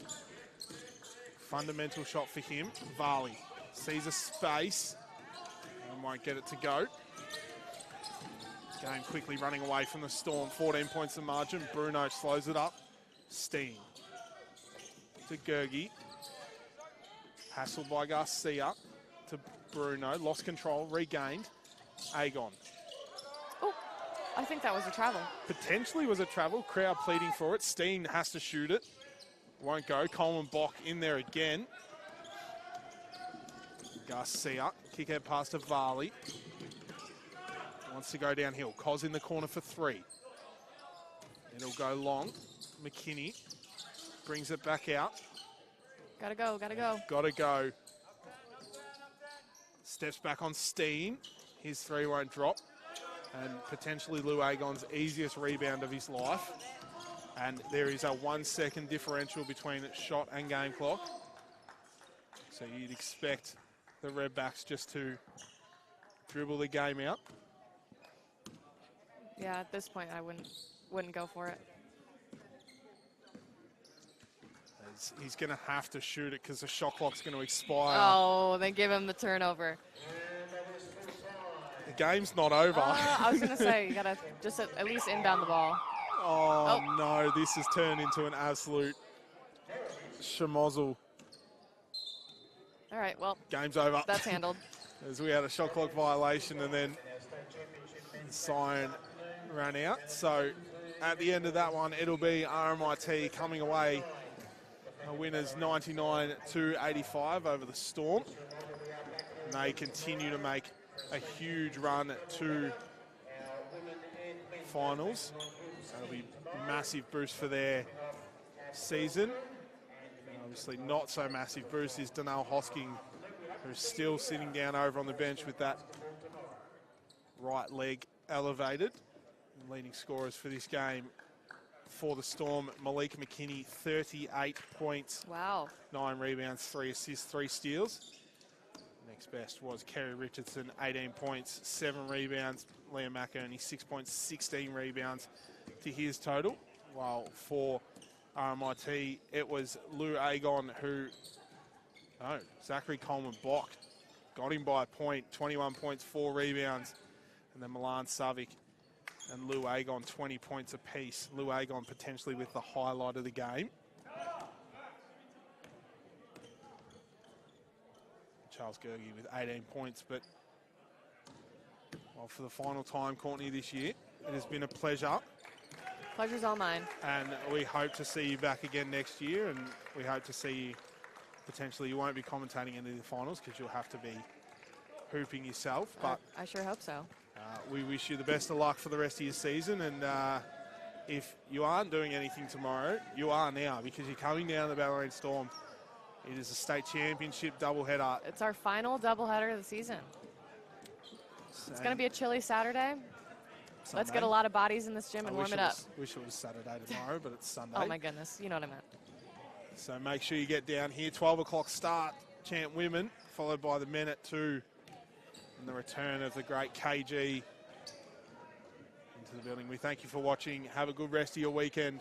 Fundamental shot for him. Varley sees a space and won't get it to go. Game quickly running away from the Storm. 14 points the margin. Bruno slows it up. Steen to Gergi. Hassled by Garcia to Bruno. Lost control. Regained. Agon. Oh, I think that was a travel. Potentially was a travel. Crowd pleading for it. Steen has to shoot it. Won't go. Coleman Block in there again. Garcia. Kick out pass to Varley. Wants to go downhill. Cos in the corner for 3. It'll go long. McKinney brings it back out. Gotta go. Gotta go. Steps back on Steen. His 3 won't drop. And potentially Lou Agon's easiest rebound of his life. And there is a 1 second differential between shot and game clock. So you'd expect the Redbacks just to dribble the game out. Yeah, at this point, I wouldn't go for it. As he's going to have to shoot it because the shot clock's going to expire. Oh, they give him the turnover. The game's not over. I was gonna say, you gotta just at least inbound the ball. Oh, no, this has turned into an absolute schmozzle. All right, well, Game's over. that's handled. As we had a shot clock violation and then the siren ran out. So at the end of that one, it'll be RMIT coming away winners 99-85 over the Storm. And they continue to make a huge run to finals. That'll be a massive boost for their season. Obviously not so massive boost is Donnell Hosking who's still sitting down over on the bench with that right leg elevated. And leading scorers for this game for the Storm, Malik McKinney, 38 points. Wow. 9 rebounds, 3 assists, 3 steals. Next best was Kerry Richardson, 18 points, 7 rebounds. Liam McInerney, 6 points, 16 rebounds to his total. While for RMIT, it was Lou Agon Zachary Coleman-Bock got him by a point, 21 points, 4 rebounds. And then Milan Savic and Lou Agon, 20 points apiece. Lou Agon potentially with the highlight of the game. Charles Gergie with 18 points, but well, for the final time, Courtney, this year, it has been a pleasure. Pleasure's all mine. And we hope to see you back again next year, and we hope to see you, potentially, you won't be commentating any of the finals because you'll have to be hooping yourself, but I sure hope so. we wish you the best of luck for the rest of your season, and if you aren't doing anything tomorrow, you are now, because you're coming down the Bellarine Storm. It is a state championship doubleheader. It's our final doubleheader of the season. It's going to be a chilly Saturday. Sunday. Let's get a lot of bodies in this gym and warm it up. Wish it was Saturday tomorrow, but it's Sunday. Oh my goodness, you know what I meant. So make sure you get down here. 12 o'clock start, champ women, followed by the men at 2. And the return of the great KG into the building. We thank you for watching. Have a good rest of your weekend.